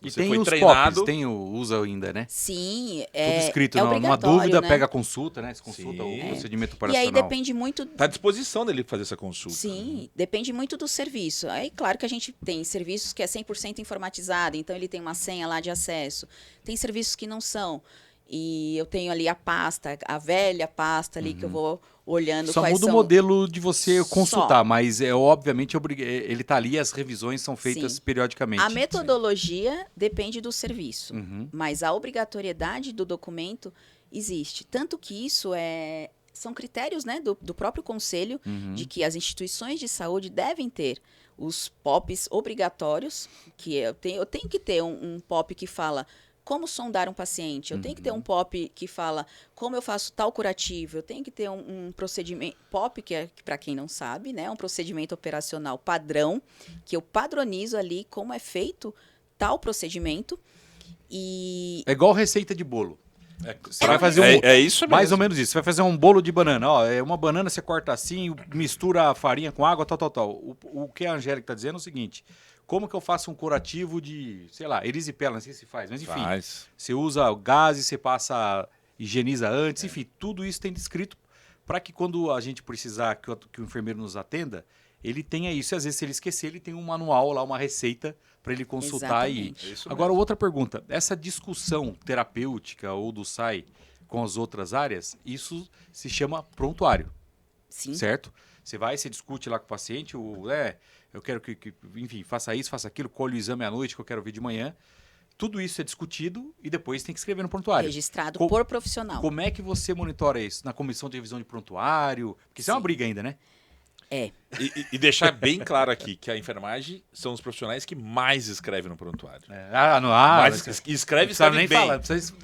E Você tem foi os treinado. POPs, usa ainda, né? Sim, Tudo escrito. é Numa obrigatório, dúvida, né? pega a consulta, né? Você consulta Sim. o procedimento E operacional. aí depende muito... Está à disposição dele fazer essa consulta. Sim, depende muito do serviço. Aí, claro que a gente tem serviços que é 100% informatizado, então ele tem uma senha lá de acesso. Tem serviços que não são. E eu tenho ali a pasta, a velha pasta ali que eu vou olhando Só quais muda são... o modelo de você consultar, Só. mas obviamente ele está ali, as revisões são feitas Sim. periodicamente. A metodologia depende do serviço, Uhum. mas a obrigatoriedade do documento existe. Tanto que isso são critérios, né, do próprio conselho de que as instituições de saúde devem ter os POPs obrigatórios, que eu tenho que ter um POP que fala como sondar um paciente, eu tenho que ter um POP que fala como eu faço tal curativo, eu tenho que ter um procedimento, POP, que é, para quem não sabe, né, um procedimento operacional padrão, que eu padronizo ali como é feito tal procedimento. E É igual receita de bolo. Você vai uma fazer É isso mesmo. mais ou menos isso. Você vai fazer um bolo de banana. Ó, uma banana você corta assim, mistura a farinha com água, tal. O que a Angélica está dizendo é o seguinte: como que eu faço um curativo de, sei lá, erisipela, não sei se faz, mas enfim. Faz. Você usa o gás, você higieniza antes, enfim, tudo isso tem descrito para que quando a gente precisar que o enfermeiro nos atenda, ele tenha isso. E às vezes, se ele esquecer, ele tem um manual lá, uma receita para ele consultar. Exatamente. É isso Agora, mesmo. outra pergunta. Essa discussão terapêutica ou do SAI com as outras áreas, isso se chama prontuário, sim, certo? Você discute lá com o paciente, eu quero que, enfim, faça isso, faça aquilo, colhe o exame à noite que eu quero ver de manhã. Tudo isso é discutido e depois tem que escrever no prontuário. registrado por profissional. Como é que você monitora isso? Na comissão de revisão de prontuário? Porque isso é uma Sim. briga ainda, né? E deixar bem claro aqui que a enfermagem são os profissionais que mais escrevem no prontuário. Mas Escreve nem bem. falar.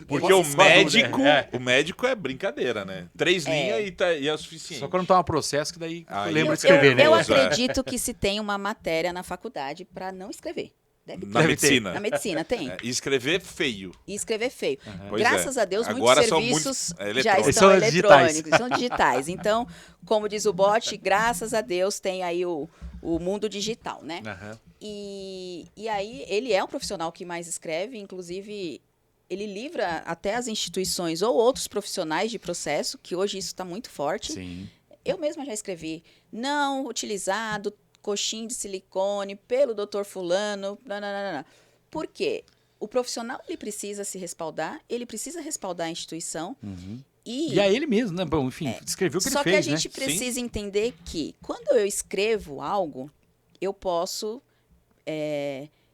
Porque o médico, É. o médico é brincadeira, né? 3 linhas e é o suficiente. Só quando toma processo que daí Aí lembra eu- de escrever, né? Eu Exato. acredito que se tem uma matéria na faculdade para não escrever. Deve ter. Na Deve ter. medicina. Na medicina tem. E escrever feio. E escrever feio. Pois Graças é. a Deus, Agora muitos são serviços muitos já eletrônicos. estão São digitais. eletrônicos, são digitais. Então, como diz o bot, graças a Deus tem aí o mundo digital, né? Aham. E aí ele é um profissional que mais escreve, inclusive ele livra até as instituições ou outros profissionais de processo, que hoje isso está muito forte. Sim. Eu mesma já escrevi, não utilizado coxim de silicone pelo doutor fulano, nananana. Por quê? O profissional ele precisa se respaldar, ele precisa respaldar a instituição E é ele mesmo, né? Bom, enfim, escreveu o que só ele fez, que a gente né? precisa entender que quando eu escrevo algo, eu posso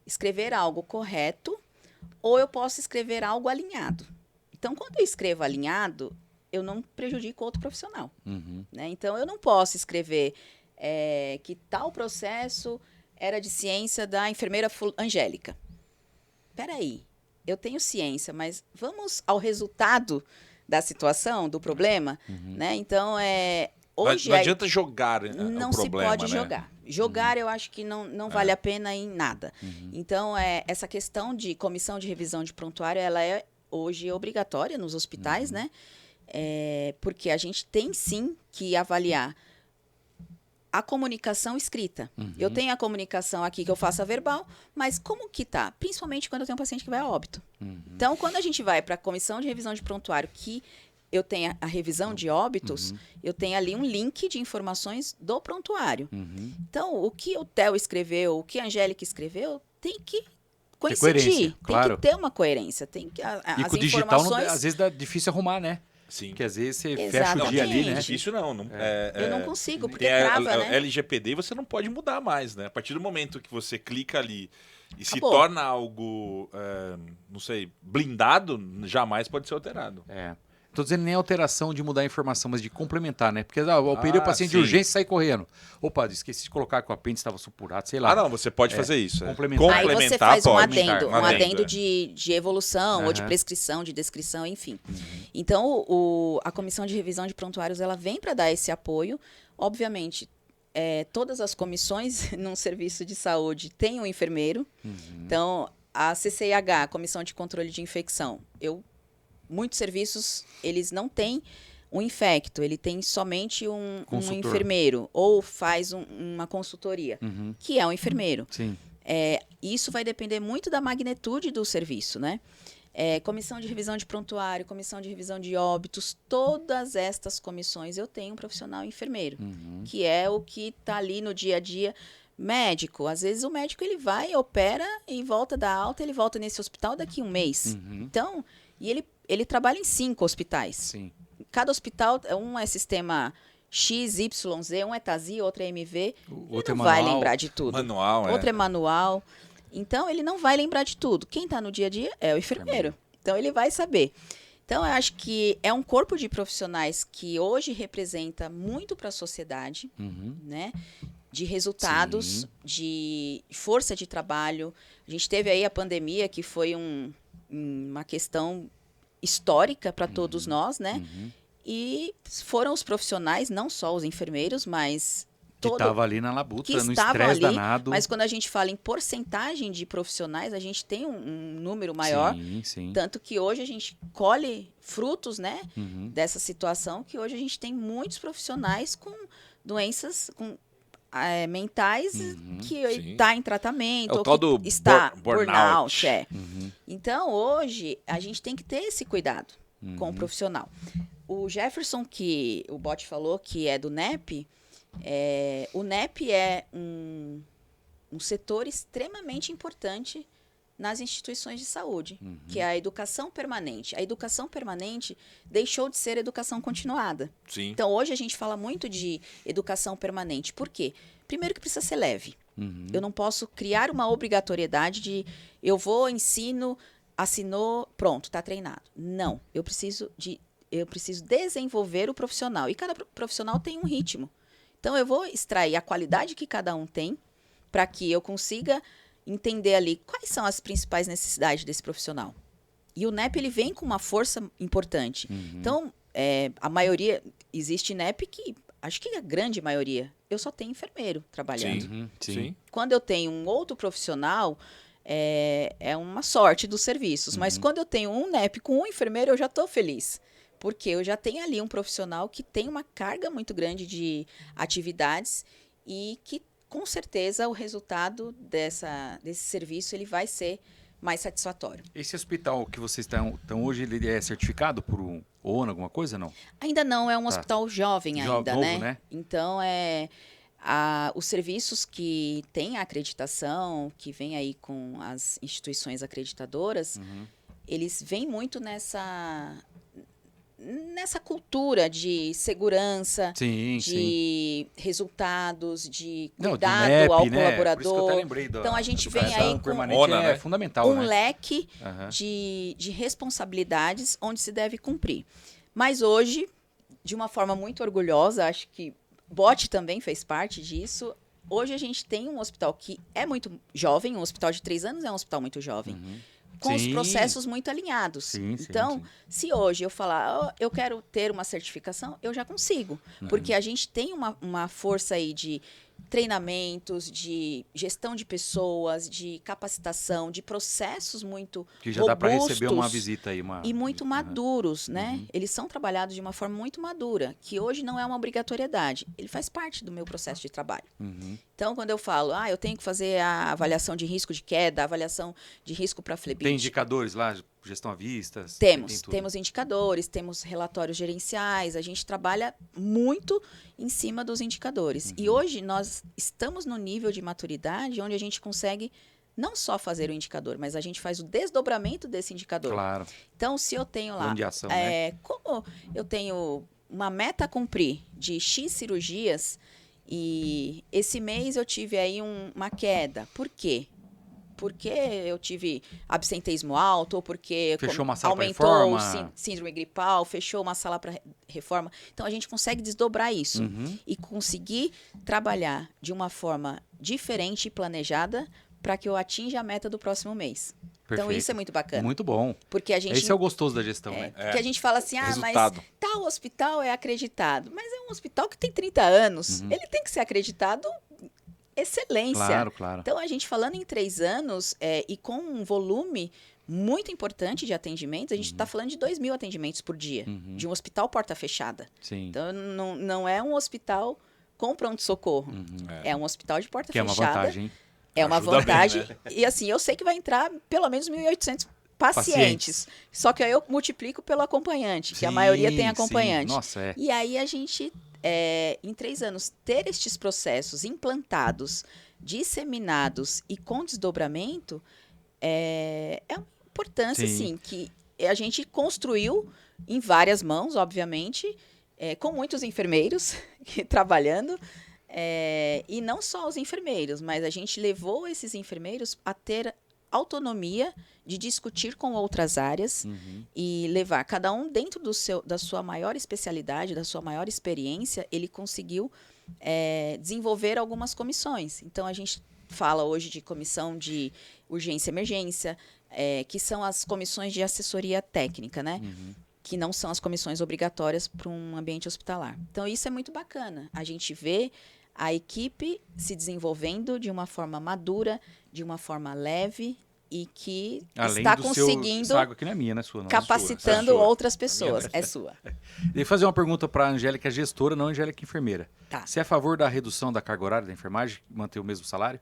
escrever algo correto ou eu posso escrever algo alinhado. Então, quando eu escrevo alinhado, eu não prejudico outro profissional. Uhum. Né? Então, eu não posso escrever que tal processo era de ciência da enfermeira Angélica. Peraí, eu tenho ciência, mas vamos ao resultado da situação, do problema, né? Então, hoje Não adianta jogar não o problema, se pode né? jogar. Jogar, eu acho que não vale a pena em nada. Então, essa questão de comissão de revisão de prontuário, ela é hoje obrigatória nos hospitais, né? Porque a gente tem sim que avaliar a comunicação escrita. Eu tenho a comunicação aqui que eu faço a verbal, mas como que tá? Principalmente quando eu tenho um paciente que vai a óbito. Então, quando a gente vai para a comissão de revisão de prontuário, que eu tenho a revisão de óbitos, eu tenho ali um link de informações do prontuário. Então, o que o Theo escreveu, o que a Angélica escreveu, tem que coincidir. Claro. Tem que ter uma coerência. Tem que, E com o digital, às vezes, dá difícil arrumar, né? Sim. Porque às vezes você fecha o Exatamente. dia ali, né? Difícil não. Eu não consigo, porque Tem a trava, né? LGPD você não pode mudar mais, né? A partir do momento que você clica ali e se Acabou. torna algo, não sei, blindado, jamais pode ser alterado. Tô dizendo nem alteração de mudar a informação, mas de complementar, né? Porque eu operei o paciente sim. de urgência e saí correndo. Opa, esqueci de colocar que o apêndice estava supurado, sei lá. Ah, não, você pode fazer isso. Complementar. Aí você faz um pode. adendo, Um de evolução, ou de Aham. prescrição, de descrição, enfim. Então, a comissão de revisão de prontuários, ela vem para dar esse apoio. Obviamente, todas as comissões num serviço de saúde têm um enfermeiro. Então, a CCIH, a Comissão de Controle de Infecção, muitos serviços, eles não têm um infecto, ele tem somente um Consultor. enfermeiro, ou faz uma consultoria, que é um enfermeiro. Sim. Isso vai depender muito da magnitude do serviço, né? Comissão de revisão de prontuário, comissão de revisão de óbitos, todas estas comissões eu tenho um profissional enfermeiro, que é o que está ali no dia a dia. Médico, às vezes o médico ele vai, opera e volta da alta, ele volta nesse hospital daqui a um mês. Então, e ele trabalha em 5 hospitais. Sim. Cada hospital, um é sistema X, Y, Z, um é TASI, outro é MV. Outro Ele é não vai manual. lembrar de tudo. Manual, Outro é manual. Então, ele não vai lembrar de tudo. Quem está no dia a dia é o enfermeiro. Então, ele vai saber. Então, eu acho que é um corpo de profissionais que hoje representa muito para a sociedade, né? De resultados, de força de trabalho. A gente teve aí a pandemia, que foi uma questão histórica para todos nós, né? E foram os profissionais, não só os enfermeiros, mas Que estava ali na labuta, no estresse ali, danado. mas quando a gente fala em porcentagem de profissionais, a gente tem um número maior. Sim. Tanto que hoje a gente colhe frutos, né, dessa situação, que hoje a gente tem muitos profissionais com doenças mentais que está em tratamento, É o ou tal que do está burnout. Então, hoje, a gente tem que ter esse cuidado com o profissional. O Jefferson, que o Botti falou, que é do NEP, o NEP é um setor extremamente importante nas instituições de saúde, que é a educação permanente. A educação permanente deixou de ser educação continuada. Sim. Então, hoje a gente fala muito de educação permanente. Por quê? Primeiro que precisa ser leve. Eu não posso criar uma obrigatoriedade de eu vou, ensino, assinou, pronto, está treinado. Não. Eu preciso desenvolver o profissional. E cada profissional tem um ritmo. Então, eu vou extrair a qualidade que cada um tem para que eu consiga entender ali quais são as principais necessidades desse profissional. E o NEP, ele vem com uma força importante. Então, a maioria, existe NEP que, acho que a grande maioria, eu só tenho enfermeiro trabalhando. Sim. Quando eu tenho um outro profissional, é uma sorte dos serviços. Mas quando eu tenho um NEP com um enfermeiro, eu já estou feliz. Porque eu já tenho ali um profissional que tem uma carga muito grande de atividades e que, com certeza, o resultado desse serviço ele vai ser mais satisfatório. Esse hospital que vocês estão hoje, ele é certificado por um ONU, alguma coisa, não? Ainda não, é um hospital jovem ainda, novo, né? Então, os serviços que têm a acreditação, que vêm aí com as instituições acreditadoras, eles vêm muito nessa cultura de segurança, de resultados, de cuidado NEP, ao né? colaborador. Por isso que eu até lembrei Então, a gente vem educação aí com permanente, né? fundamental, um né? leque de responsabilidades onde se deve cumprir. Mas hoje, de uma forma muito orgulhosa, acho que Botti também fez parte disso. Hoje a gente tem um hospital que é muito jovem, um hospital de 3 anos é um hospital muito jovem. Com os processos muito alinhados. Então, se hoje eu falar, eu quero ter uma certificação, eu já consigo. Porque a gente tem uma força aí de treinamentos, de gestão de pessoas, de capacitação, de processos muito Que já dá para robustos receber uma visita aí. e muito maduros, né? Eles são trabalhados de uma forma muito madura, que hoje não é uma obrigatoriedade. Ele faz parte do meu processo de trabalho. Então, quando eu falo, eu tenho que fazer a avaliação de risco de queda, a avaliação de risco para flebite. Tem indicadores lá, gestão à vista? Temos indicadores, temos relatórios gerenciais, a gente trabalha muito em cima dos indicadores. E hoje nós estamos no nível de maturidade onde a gente consegue não só fazer o indicador, mas a gente faz o desdobramento desse indicador. Claro. Então, se eu tenho lá, de ação, né? como eu tenho uma meta a cumprir de X cirurgias e esse mês eu tive aí uma queda. Por quê? Porque eu tive absenteísmo alto, ou porque fechou uma sala aumentou reforma. o síndrome gripal, fechou uma sala para reforma. Então, a gente consegue desdobrar isso e conseguir trabalhar de uma forma diferente e planejada para que eu atinja a meta do próximo mês. Perfeito. Então, isso é muito bacana. Muito bom. Porque a gente, Esse é o gostoso da gestão, né? Porque a gente fala assim, Resultado. mas tal hospital é acreditado. Mas é um hospital que tem 30 anos. Ele tem que ser acreditado excelência. Claro, claro. Então, a gente falando em 3 anos e com um volume muito importante de atendimentos, a gente está falando de 2.000 atendimentos por dia, de um hospital porta fechada. Sim. Então, não é um hospital com pronto-socorro. É um hospital de porta Que é uma fechada. vantagem, hein? É uma Ajuda bem, vantagem. né? E assim, eu sei que vai entrar pelo menos 1.800 pacientes. Só que aí eu multiplico pelo acompanhante, que a maioria tem acompanhante. Sim. Nossa, é. E aí a gente, em 3 anos, ter estes processos implantados, disseminados e com desdobramento, é uma importância, Sim. sim, que a gente construiu em várias mãos, obviamente, com muitos enfermeiros trabalhando. E não só os enfermeiros, mas a gente levou esses enfermeiros a ter autonomia de discutir com outras áreas e levar cada um dentro da sua maior especialidade, da sua maior experiência, ele conseguiu desenvolver algumas comissões. Então, a gente fala hoje de comissão de urgência e emergência, que são as comissões de assessoria técnica, né? Que não são as comissões obrigatórias para um ambiente hospitalar. Então, isso é muito bacana. A gente vê a equipe se desenvolvendo de uma forma madura, de uma forma leve e que Além está do conseguindo seu água, que não é minha, não é sua, não. capacitando É sua. outras pessoas. É sua. Deixa eu fazer uma pergunta para a Angélica, gestora, não a Angélica, enfermeira. Tá. Você é a favor da redução da carga horária da enfermagem, manter o mesmo salário?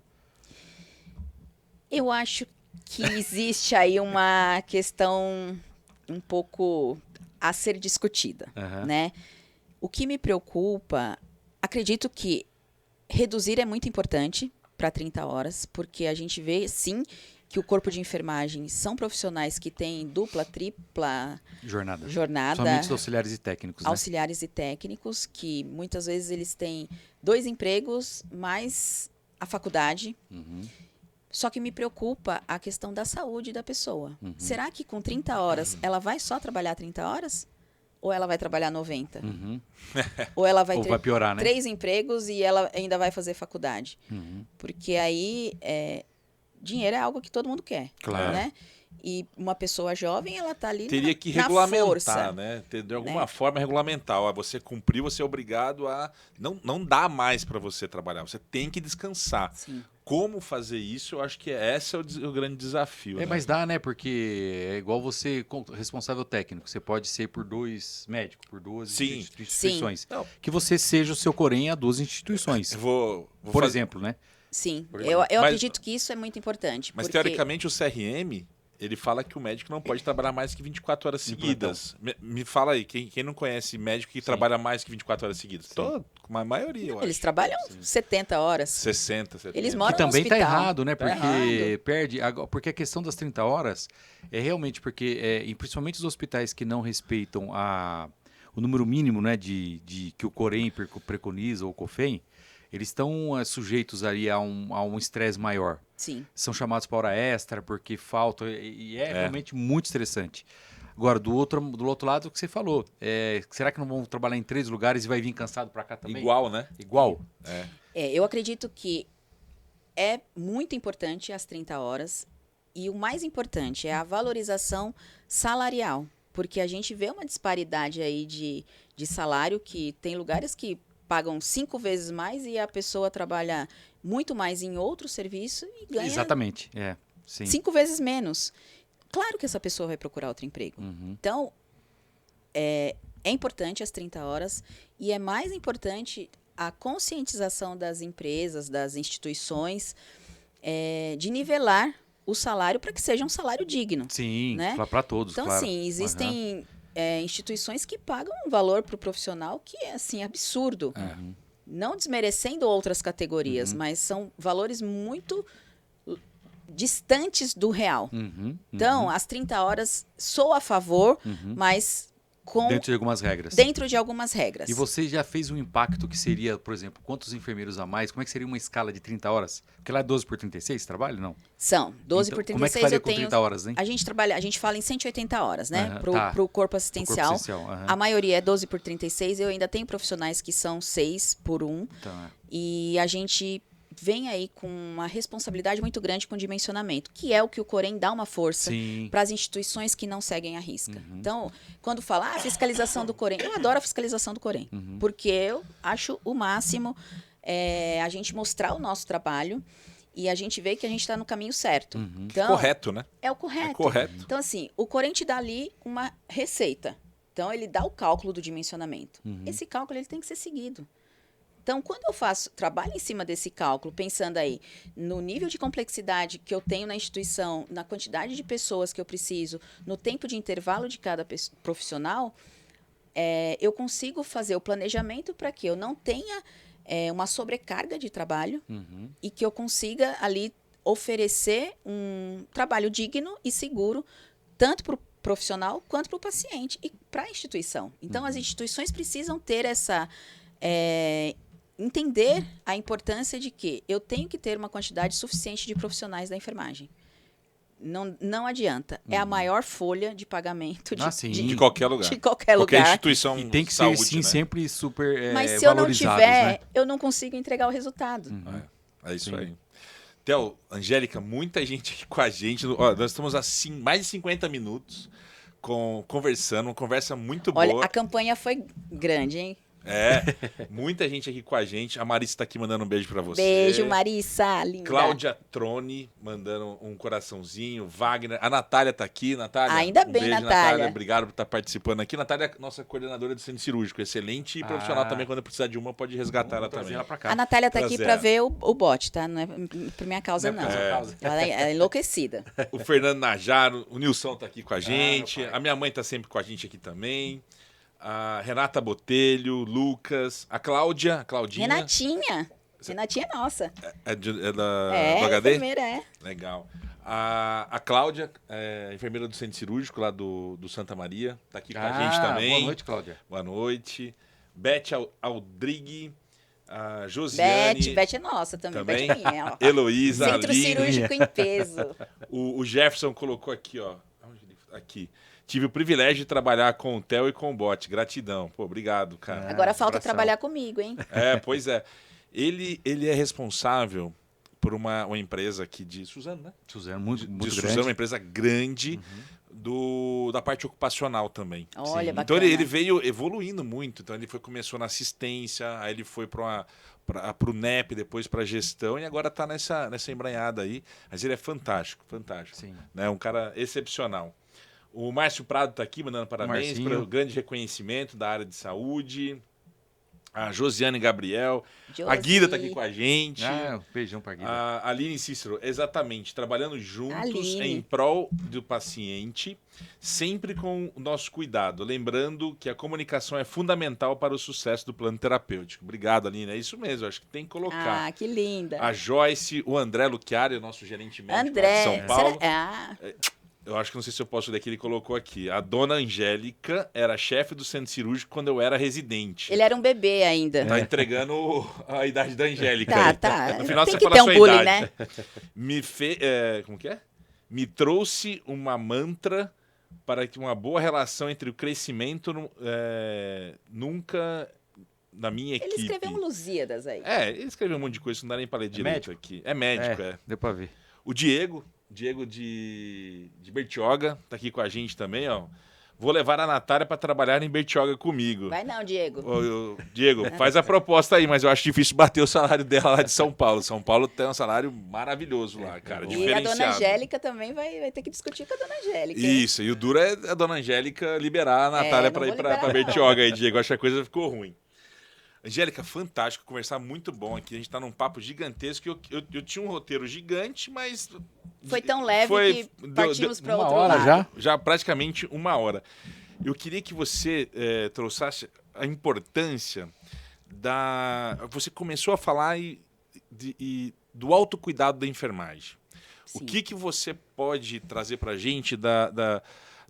Eu acho que existe aí uma questão um pouco a ser discutida, né? O que me preocupa, acredito que reduzir é muito importante para 30 horas, porque a gente vê, sim, que o corpo de enfermagem são profissionais que têm dupla, tripla Jornada. jornada. Somente os auxiliares e técnicos, né? Auxiliares e técnicos, que muitas vezes eles têm 2 empregos, mais a faculdade. Só que me preocupa a questão da saúde da pessoa. Será que com 30 horas ela vai só trabalhar 30 horas? Ou ela vai trabalhar 90? Ou ela vai Ou ter vai piorar, né? 3 empregos e ela ainda vai fazer faculdade? Porque aí dinheiro é algo que todo mundo quer. Claro. Né? E uma pessoa jovem, ela está ali Teria que na regulamentar, força. né? De alguma forma regulamentar. Ó, você cumpriu, você é obrigado a... Não dá mais para você trabalhar, você tem que descansar. Sim. Como fazer isso, eu acho que esse é o grande desafio. né? Mas dá, né? Porque é igual você, responsável técnico. Você pode ser por 2 médicos, por 2 Sim. instituições. Não. Que você seja o seu corém a 2 instituições. Eu vou Por fazer- exemplo, né? Sim, Por eu exemplo. Mas- acredito que isso é muito importante. Mas, porque... teoricamente, o CRM, ele fala que o médico não pode trabalhar mais que 24 horas seguidas. Me fala aí, quem não conhece médico que trabalha mais que 24 horas seguidas? Com a maioria, eu Eles acho. trabalham 70 horas. 60, 70. Eles moram Que também no está hospital. errado, né? Tá Porque errado. perde. Porque a questão das 30 horas é realmente porque, e principalmente os hospitais que não respeitam o número mínimo, né, de que o Corém preconiza ou o COFEM, eles estão sujeitos ali a um estresse maior. Sim. São chamados para hora extra porque falta e é realmente muito estressante. Agora, do outro lado, o que você falou, será que não vão trabalhar em 3 lugares e vai vir cansado para cá também? Igual, né? Igual? Eu acredito que é muito importante as 30 horas e o mais importante é a valorização salarial, porque a gente vê uma disparidade aí de salário que tem lugares que pagam 5 vezes mais e a pessoa trabalha muito mais em outro serviço e ganha Exatamente, sim. 5 vezes menos. Claro que essa pessoa vai procurar outro emprego. Então, é importante as 30 horas e é mais importante a conscientização das empresas, das instituições, de nivelar o salário para que seja um salário digno. Sim, né? para todos, Então, claro. assim, existem instituições que pagam um valor para o profissional que é, assim, absurdo. Não desmerecendo outras categorias, mas são valores muito distantes do real. Então, as 30 horas, sou a favor, mas dentro de algumas regras. Dentro de algumas regras. E você já fez um impacto que seria, por exemplo, quantos enfermeiros a mais? Como é que seria uma escala de 30 horas? Porque lá é 12 por 36 trabalho, não? São. 12 então, por 36 como é que faria eu com tenho... 30 horas, hein? A gente fala em 180 horas, né? Tá. Pro corpo assistencial. A A maioria é 12 por 36. Eu ainda tenho profissionais que são 6 por 1. Tá. E a gente vem aí com uma responsabilidade muito grande com o dimensionamento, que é o que o Corém dá uma força para as instituições que não seguem a risca. Então, quando fala fiscalização do Corém, eu adoro a fiscalização do Corém, porque eu acho o máximo a gente mostrar o nosso trabalho e a gente vê que a gente está no caminho certo. Então, Correto, né? É o correto. É correto. Então, assim, o Corém te dá ali uma receita. Então, ele dá o cálculo do dimensionamento. Esse cálculo ele tem que ser seguido. Então, quando eu trabalho em cima desse cálculo, pensando aí no nível de complexidade que eu tenho na instituição, na quantidade de pessoas que eu preciso, no tempo de intervalo de cada profissional, eu consigo fazer o planejamento para que eu não tenha uma sobrecarga de trabalho e que eu consiga ali oferecer um trabalho digno e seguro, tanto para o profissional quanto para o paciente e para a instituição. Então, as instituições precisam ter essa... entender a importância de que eu tenho que ter uma quantidade suficiente de profissionais da enfermagem. Não adianta. É a maior folha de pagamento de qualquer lugar. De qualquer lugar. Instituição e tem que saúde, ser, sim, né? sempre super Mas se eu não tiver, né? eu não consigo entregar o resultado. É isso aí. Theo, Angélica, muita gente aqui com a gente. Ó, nós estamos assim, mais de 50 minutos conversando, uma conversa muito boa. Olha, a campanha foi grande, hein? Muita gente aqui com a gente. A Marissa está aqui mandando um beijo para você. Beijo, Marissa, linda. Cláudia Trone mandando um coraçãozinho. Wagner. A Natália está aqui. Natália, ainda bem, beijo, Natália. Obrigado por estar participando aqui. Natália é nossa coordenadora do centro cirúrgico. Excelente profissional também. Quando precisar de uma, pode resgatar ela também. Ela pra cá. A Natália está aqui para ver o bot, tá? Não é por minha causa, não. Ela é enlouquecida. O Fernando Najaro. O Nilson está aqui com a gente. A minha mãe está sempre com a gente aqui também. A Renata Botelho, Lucas, a Claudinha. Renatinha é nossa. Do HD? Enfermeira, Legal. A Cláudia, enfermeira do centro cirúrgico lá do Santa Maria, tá aqui com a gente também. Boa noite, Cláudia. Boa noite. Beth Aldrigue, a Josiane. Beth é nossa também. Beth é minha. Heloísa, Centro cirúrgico em peso. O Jefferson colocou aqui, ó. Aqui. Tive o privilégio de trabalhar com o Theo e com o Bot. Gratidão. Pô, obrigado, cara. Agora falta abração. trabalhar comigo, hein? Pois é. Ele é responsável por uma empresa aqui de Suzano, né? Suzano, muito grande. Suzano, uma empresa grande da parte ocupacional também. Olha, então bacana. ele veio evoluindo muito. Então ele começou na assistência, aí ele foi para o NEP, depois para a gestão, e agora está nessa embranhada aí. Mas ele é fantástico. Sim. Né? Um cara excepcional. O Márcio Prado está aqui mandando parabéns pelo grande reconhecimento da área de saúde. A Josiane Gabriel. A Guida está aqui com a gente. Um beijão para a Guida. A Aline Cícero, exatamente. Trabalhando juntos Aline. em prol do paciente, sempre com o nosso cuidado. Lembrando que a comunicação é fundamental para o sucesso do plano terapêutico. Obrigado, Aline. É isso mesmo, acho que tem que colocar. Ah, que linda. A Joyce, o André Luchiari, o nosso gerente médico lá de São Paulo. Eu acho que não sei se eu posso ler que ele colocou aqui. A dona Angélica era chefe do centro cirúrgico quando eu era residente. Ele era um bebê ainda. Tá entregando a idade da Angélica. Tá. No final Tem você que fala ter a sua um bullying, idade. né? Como que é? Me trouxe uma mantra para que uma boa relação entre o crescimento nunca na minha equipe. Ele escreveu um Lusíadas aí. Ele escreveu um monte de coisa, não dá nem para ler direito aqui. É médico, Deu para ver. O Diego de Bertioga, tá aqui com a gente também, ó. vou levar a Natália para trabalhar em Bertioga comigo. Vai não, Diego. Diego, faz a proposta aí, mas eu acho difícil bater o salário dela lá de São Paulo. São Paulo tem um salário maravilhoso lá, cara, E diferenciado. a dona Angélica também vai ter que discutir com a dona Angélica. Isso, e o duro é a dona Angélica liberar a Natália para ir para Bertioga aí, Diego. Acho que a coisa ficou ruim. Angélica, fantástico, conversar muito bom aqui. A gente tá num papo gigantesco. Eu tinha um roteiro gigante, mas... Foi tão leve que partimos para outro hora lado. Já praticamente 1 hora. Eu queria que você trouxesse a importância da... Você começou a falar do autocuidado da enfermagem. Sim. O que você pode trazer pra gente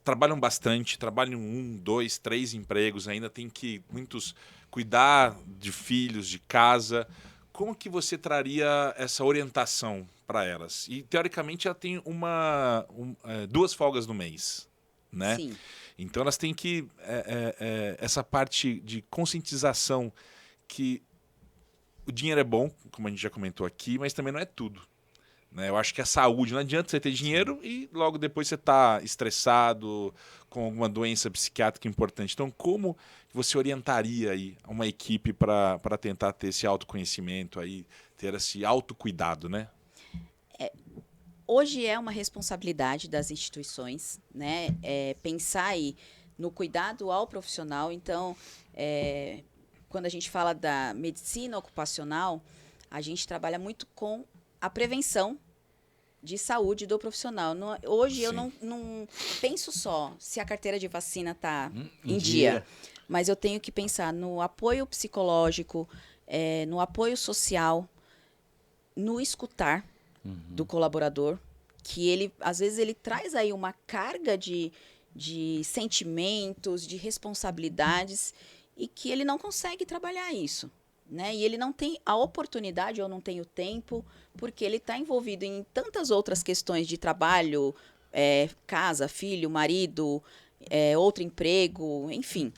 trabalham bastante, trabalham 1, 2, 3 empregos, ainda tem que muitos cuidar de filhos, de casa. Como que você traria essa orientação para elas? E, teoricamente, ela tem 2 folgas no mês, né? Sim. Então, elas têm que... essa parte de conscientização que o dinheiro é bom, como a gente já comentou aqui, mas também não é tudo. Né? Eu acho que a saúde, não adianta você ter dinheiro e logo depois você está estressado, com alguma doença psiquiátrica importante. Então, como você orientaria aí uma equipe para tentar ter esse autoconhecimento, aí, ter esse autocuidado, né? Hoje é uma responsabilidade das instituições, né? Pensar aí no cuidado ao profissional. Então, quando a gente fala da medicina ocupacional, a gente trabalha muito com a prevenção de saúde do profissional. Hoje eu não penso só se a carteira de vacina está em dia, mas eu tenho que pensar no apoio psicológico, no apoio social, no escutar do colaborador, que ele, às vezes, ele traz aí uma carga de sentimentos, de responsabilidades, e que ele não consegue trabalhar isso. Né? E ele não tem a oportunidade ou não tem o tempo, porque ele está envolvido em tantas outras questões de trabalho, casa, filho, marido, outro emprego, enfim.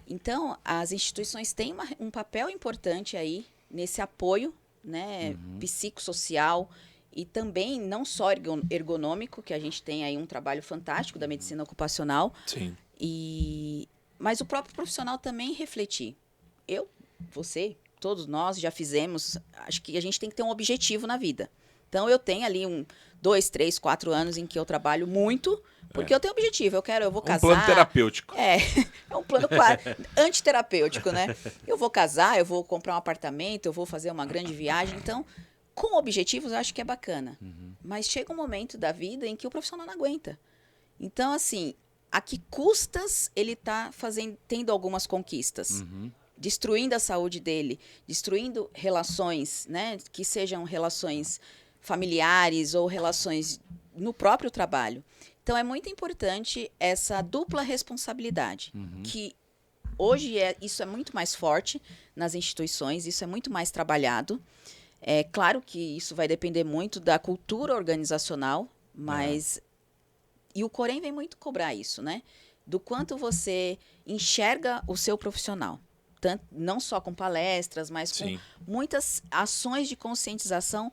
Então, as instituições têm um papel importante aí nesse apoio, né, psicossocial e também não só ergonômico, que a gente tem aí um trabalho fantástico da medicina ocupacional. Sim. Mas o próprio profissional também refletir. Você, todos nós já fizemos, acho que a gente tem que ter um objetivo na vida. Então, eu tenho ali 2, 3, 4 anos em que eu trabalho muito, porque eu tenho objetivo, eu vou casar. Um plano terapêutico. É um plano quase antiterapêutico, né? Eu vou casar, eu vou comprar um apartamento, eu vou fazer uma grande viagem. Então, com objetivos, eu acho que é bacana. Mas chega um momento da vida em que o profissional não aguenta. Então, assim, a que custas ele está tendo algumas conquistas? Destruindo a saúde dele, destruindo relações, né, que sejam relações familiares ou relações no próprio trabalho. Então, é muito importante essa dupla responsabilidade, que hoje isso é muito mais forte nas instituições, isso é muito mais trabalhado. É claro que isso vai depender muito da cultura organizacional, mas... E o Corém vem muito cobrar isso, né? Do quanto você enxerga o seu profissional. Não só com palestras, mas com muitas ações de conscientização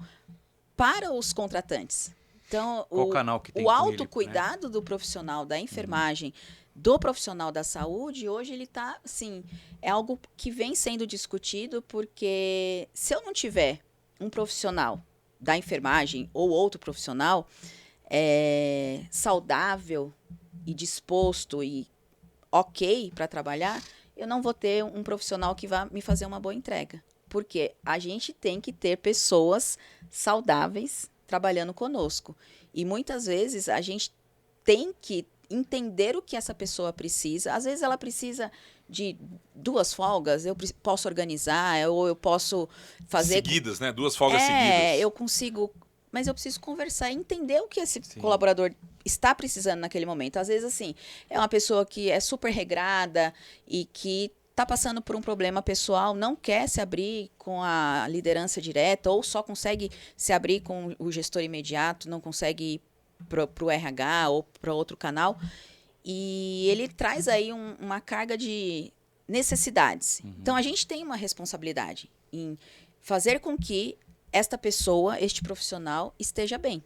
para os contratantes. Então, canal que tem o autocuidado do profissional da enfermagem, do profissional da saúde, hoje ele está, assim, é algo que vem sendo discutido, porque se eu não tiver um profissional da enfermagem ou outro profissional saudável e disposto e ok para trabalhar, eu não vou ter um profissional que vá me fazer uma boa entrega. Porque a gente tem que ter pessoas saudáveis trabalhando conosco. E muitas vezes a gente tem que entender o que essa pessoa precisa. Às vezes ela precisa de 2 folgas, eu posso organizar, ou eu posso fazer... Seguidas, né? 2 folgas seguidas. Eu consigo... Mas eu preciso conversar e entender o que esse colaborador está precisando naquele momento. Às vezes, assim, é uma pessoa que é super regrada e que está passando por um problema pessoal, não quer se abrir com a liderança direta ou só consegue se abrir com o gestor imediato, não consegue ir para o RH ou para outro canal. E ele traz aí uma carga de necessidades. Então, a gente tem uma responsabilidade em fazer com que esta pessoa, este profissional, esteja bem.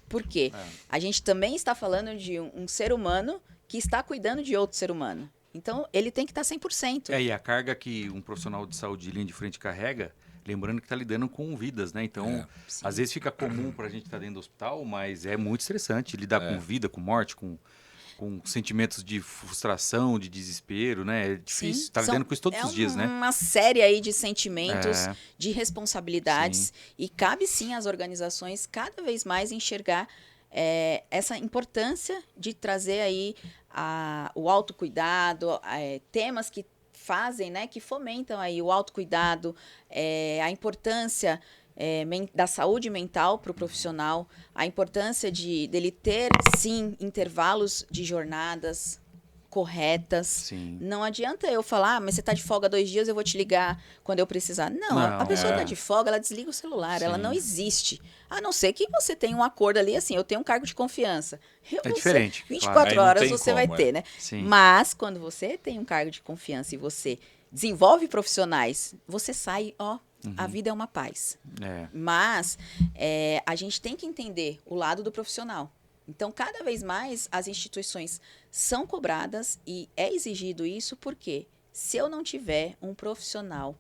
Por quê? A gente também está falando de um ser humano que está cuidando de outro ser humano. Então, ele tem que estar 100%. E a carga que um profissional de saúde de linha de frente carrega, lembrando que está lidando com vidas, né? Então, às vezes fica comum para a gente estar dentro do hospital, mas é muito estressante lidar com vida, com morte, com sentimentos de frustração, de desespero, né? É difícil estar lidando com isso todos os dias, né? É uma série aí de sentimentos, de responsabilidades, e cabe sim às organizações cada vez mais enxergar essa importância de trazer aí o autocuidado, temas que fazem, né, que fomentam aí o autocuidado, a importância da saúde mental para o profissional, a importância dele ter, sim, intervalos de jornadas corretas. Sim. Não adianta eu falar, mas você está de folga 2 dias, eu vou te ligar quando eu precisar. Não, a pessoa está de folga, ela desliga o celular, sim. Ela não existe. A não ser que você tenha um acordo ali, assim, eu tenho um cargo de confiança. Diferente. 24 claro. horas você vai ter, né? Sim. Mas, quando você tem um cargo de confiança e você desenvolve profissionais, você sai, a vida é uma paz. Mas a gente tem que entender o lado do profissional. Então, cada vez mais, as instituições são cobradas e é exigido isso porque se eu não tiver um profissional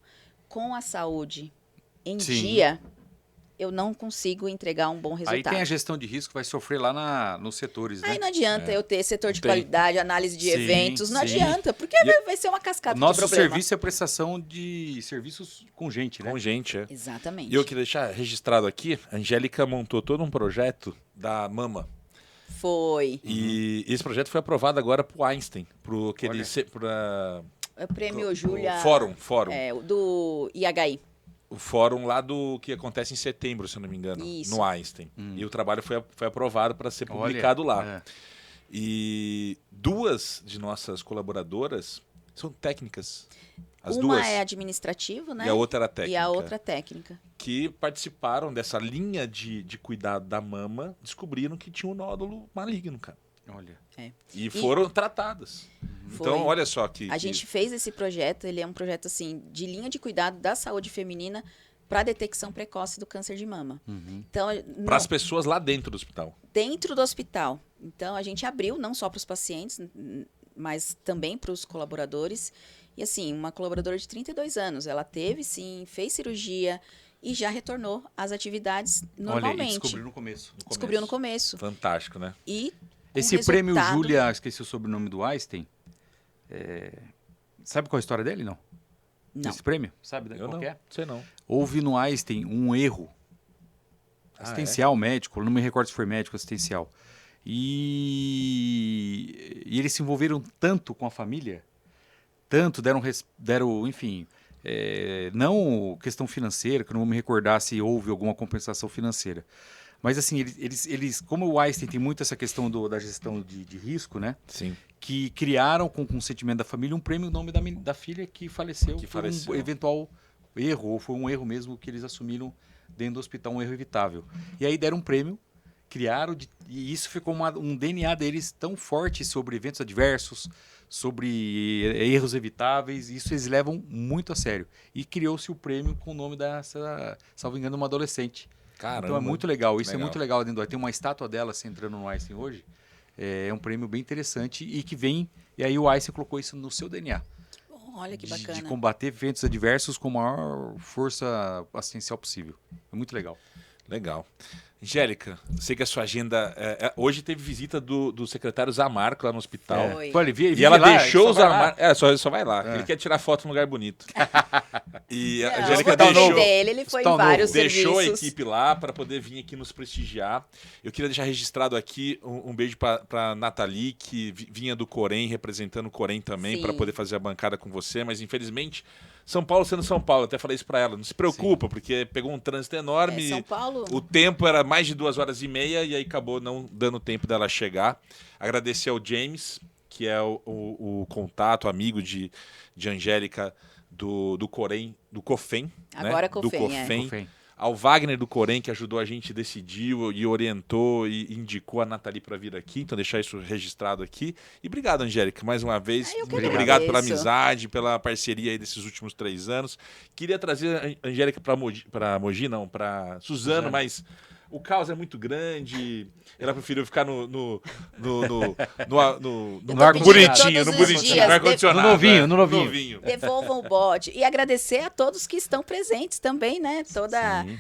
com a saúde em dia, eu não consigo entregar um bom resultado. Aí tem a gestão de risco, vai sofrer lá nos setores, né? Aí não adianta eu ter setor de qualidade, análise de eventos, não adianta, porque vai ser uma cascata de nosso problema. Serviço é prestação de serviços com gente, né? Com gente, Exatamente. E eu queria deixar registrado aqui, a Angélica montou todo um projeto da Mama. Foi. E esse projeto foi aprovado agora pro Einstein, pro o prêmio Júlia. Fórum. Do IHI. O fórum lá que acontece em setembro, se eu não me engano, no Einstein. E o trabalho foi aprovado para ser publicado lá. E 2 de nossas colaboradoras são técnicas. As Uma duas. é administrativo, né? E a outra era técnica. E a outra técnica. Que participaram dessa linha de cuidado da mama, descobriram que tinha um nódulo maligno, cara. Olha. E foram tratadas. Então, olha só que... A gente fez esse projeto, ele é um projeto assim de linha de cuidado da saúde feminina para detecção precoce do câncer de mama. Então, para as pessoas lá dentro do hospital. Dentro do hospital. Então, a gente abriu não só para os pacientes, mas também para os colaboradores. E assim, uma colaboradora de 32 anos, ela teve sim, fez cirurgia e já retornou às atividades normalmente. Olha, e descobriu no começo. Descobriu no começo. Fantástico, né? E esse prêmio Júlia, esqueci o sobrenome do Einstein. Sabe qual é a história dele, não? Esse prêmio? Sabe qual que é? Sei não. Houve no Einstein um erro assistencial médico, não me recordo se foi médico assistencial. E eles se envolveram tanto com a família, tanto deram enfim, não questão financeira, que eu não vou me recordar se houve alguma compensação financeira. Mas assim, eles como o Einstein tem muito essa questão da gestão de risco, né? Sim. Que criaram com o consentimento da família um prêmio em nome da filha que faleceu por um eventual erro, ou foi um erro mesmo que eles assumiram dentro do hospital, um erro evitável. E aí deram um prêmio, criaram, e isso ficou um DNA deles tão forte sobre eventos adversos, sobre erros evitáveis, e isso eles levam muito a sério. E criou-se o prêmio com o nome dessa, salvo engano, uma adolescente. Caramba. Então é muito legal, isso é muito legal dentro do Tem uma estátua dela assim, entrando no Einstein hoje, é um prêmio bem interessante e que vem, e aí o Einstein colocou isso no seu DNA. Olha que bacana. De combater eventos adversos com a maior força assistencial possível. É muito legal. Legal. Angélica, sei que a sua agenda... hoje teve visita do secretário Zamarco lá no hospital. E ela deixou o Zamarco... Só vai lá. Ele quer tirar foto num lugar bonito. E a Angélica ele foi em vários deixou serviços. a equipe lá para poder vir aqui nos prestigiar. Eu queria deixar registrado aqui um beijo para Nathalie, que vinha do Corém, representando o Corém também, para poder fazer a bancada com você, mas infelizmente... São Paulo sendo São Paulo, eu até falei isso para ela, não se preocupa, porque pegou um trânsito enorme, São Paulo... o tempo era mais de 2h30 e aí acabou não dando tempo dela chegar. Agradecer ao James, que é o contato, amigo de Angélica do Corém, do COFEM. Agora né? COFEM, Ao Wagner do Corém, que ajudou a gente, decidiu e orientou e indicou a Nathalie para vir aqui. Então, deixar isso registrado aqui. E obrigado, Angélica, mais uma vez. Muito obrigado pela amizade, pela parceria aí desses últimos 3 anos. Queria trazer a Angélica para Mogi, não, para Suzano, mas o caos é muito grande. Ela preferiu ficar no bonitinho, no ar-condicionado. No novinho. Devolvam o bode. E agradecer a todos que estão presentes também, né?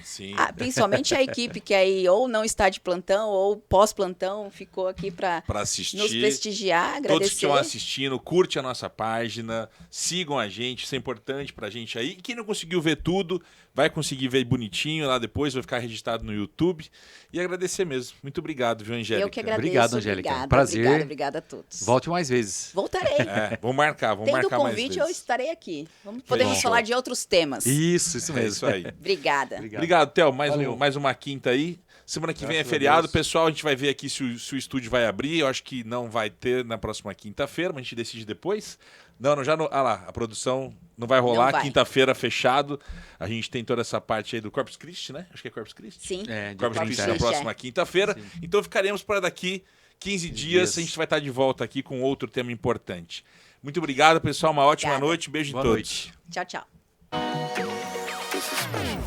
Sim. Principalmente a equipe que aí ou não está de plantão ou pós-plantão ficou aqui para assistir. Nos prestigiar, agradecer. Todos que estão assistindo, curte a nossa página, sigam a gente, isso é importante pra gente aí. E quem não conseguiu ver tudo, vai conseguir ver bonitinho lá depois, vai ficar registrado no YouTube. E agradecer mesmo. Muito obrigado, viu, Angélica? Eu que agradeço. Obrigado, Angélica. Obrigada, Prazer. Obrigada a todos. Volte mais vezes. Voltarei. Vamos marcar Tendo mais convite, eu vezes. estarei aqui. Podemos Fechou. falar de outros temas. Isso É mesmo. isso aí. Obrigada. Obrigado, Theo. Valeu. Mais uma quinta aí. Semana que vem é Graças a feriado. Deus. Pessoal, a gente vai ver aqui se o estúdio vai abrir. Eu acho que não vai ter na próxima quinta-feira, mas a gente decide depois. Ah lá, a produção não vai rolar. Não vai. Quinta-feira fechado. A gente tem toda essa parte aí do Corpus Christi, né? Acho que é Corpus Christi. Sim. É, Corpus dia Christi 30. na é. próxima quinta-feira. Então ficaremos para daqui 15 dias. A gente vai estar de volta aqui com outro tema importante. Muito obrigado, pessoal. Uma ótima Obrigada. noite. Beijo em Boa todos. noite. Tchau, tchau. This is special.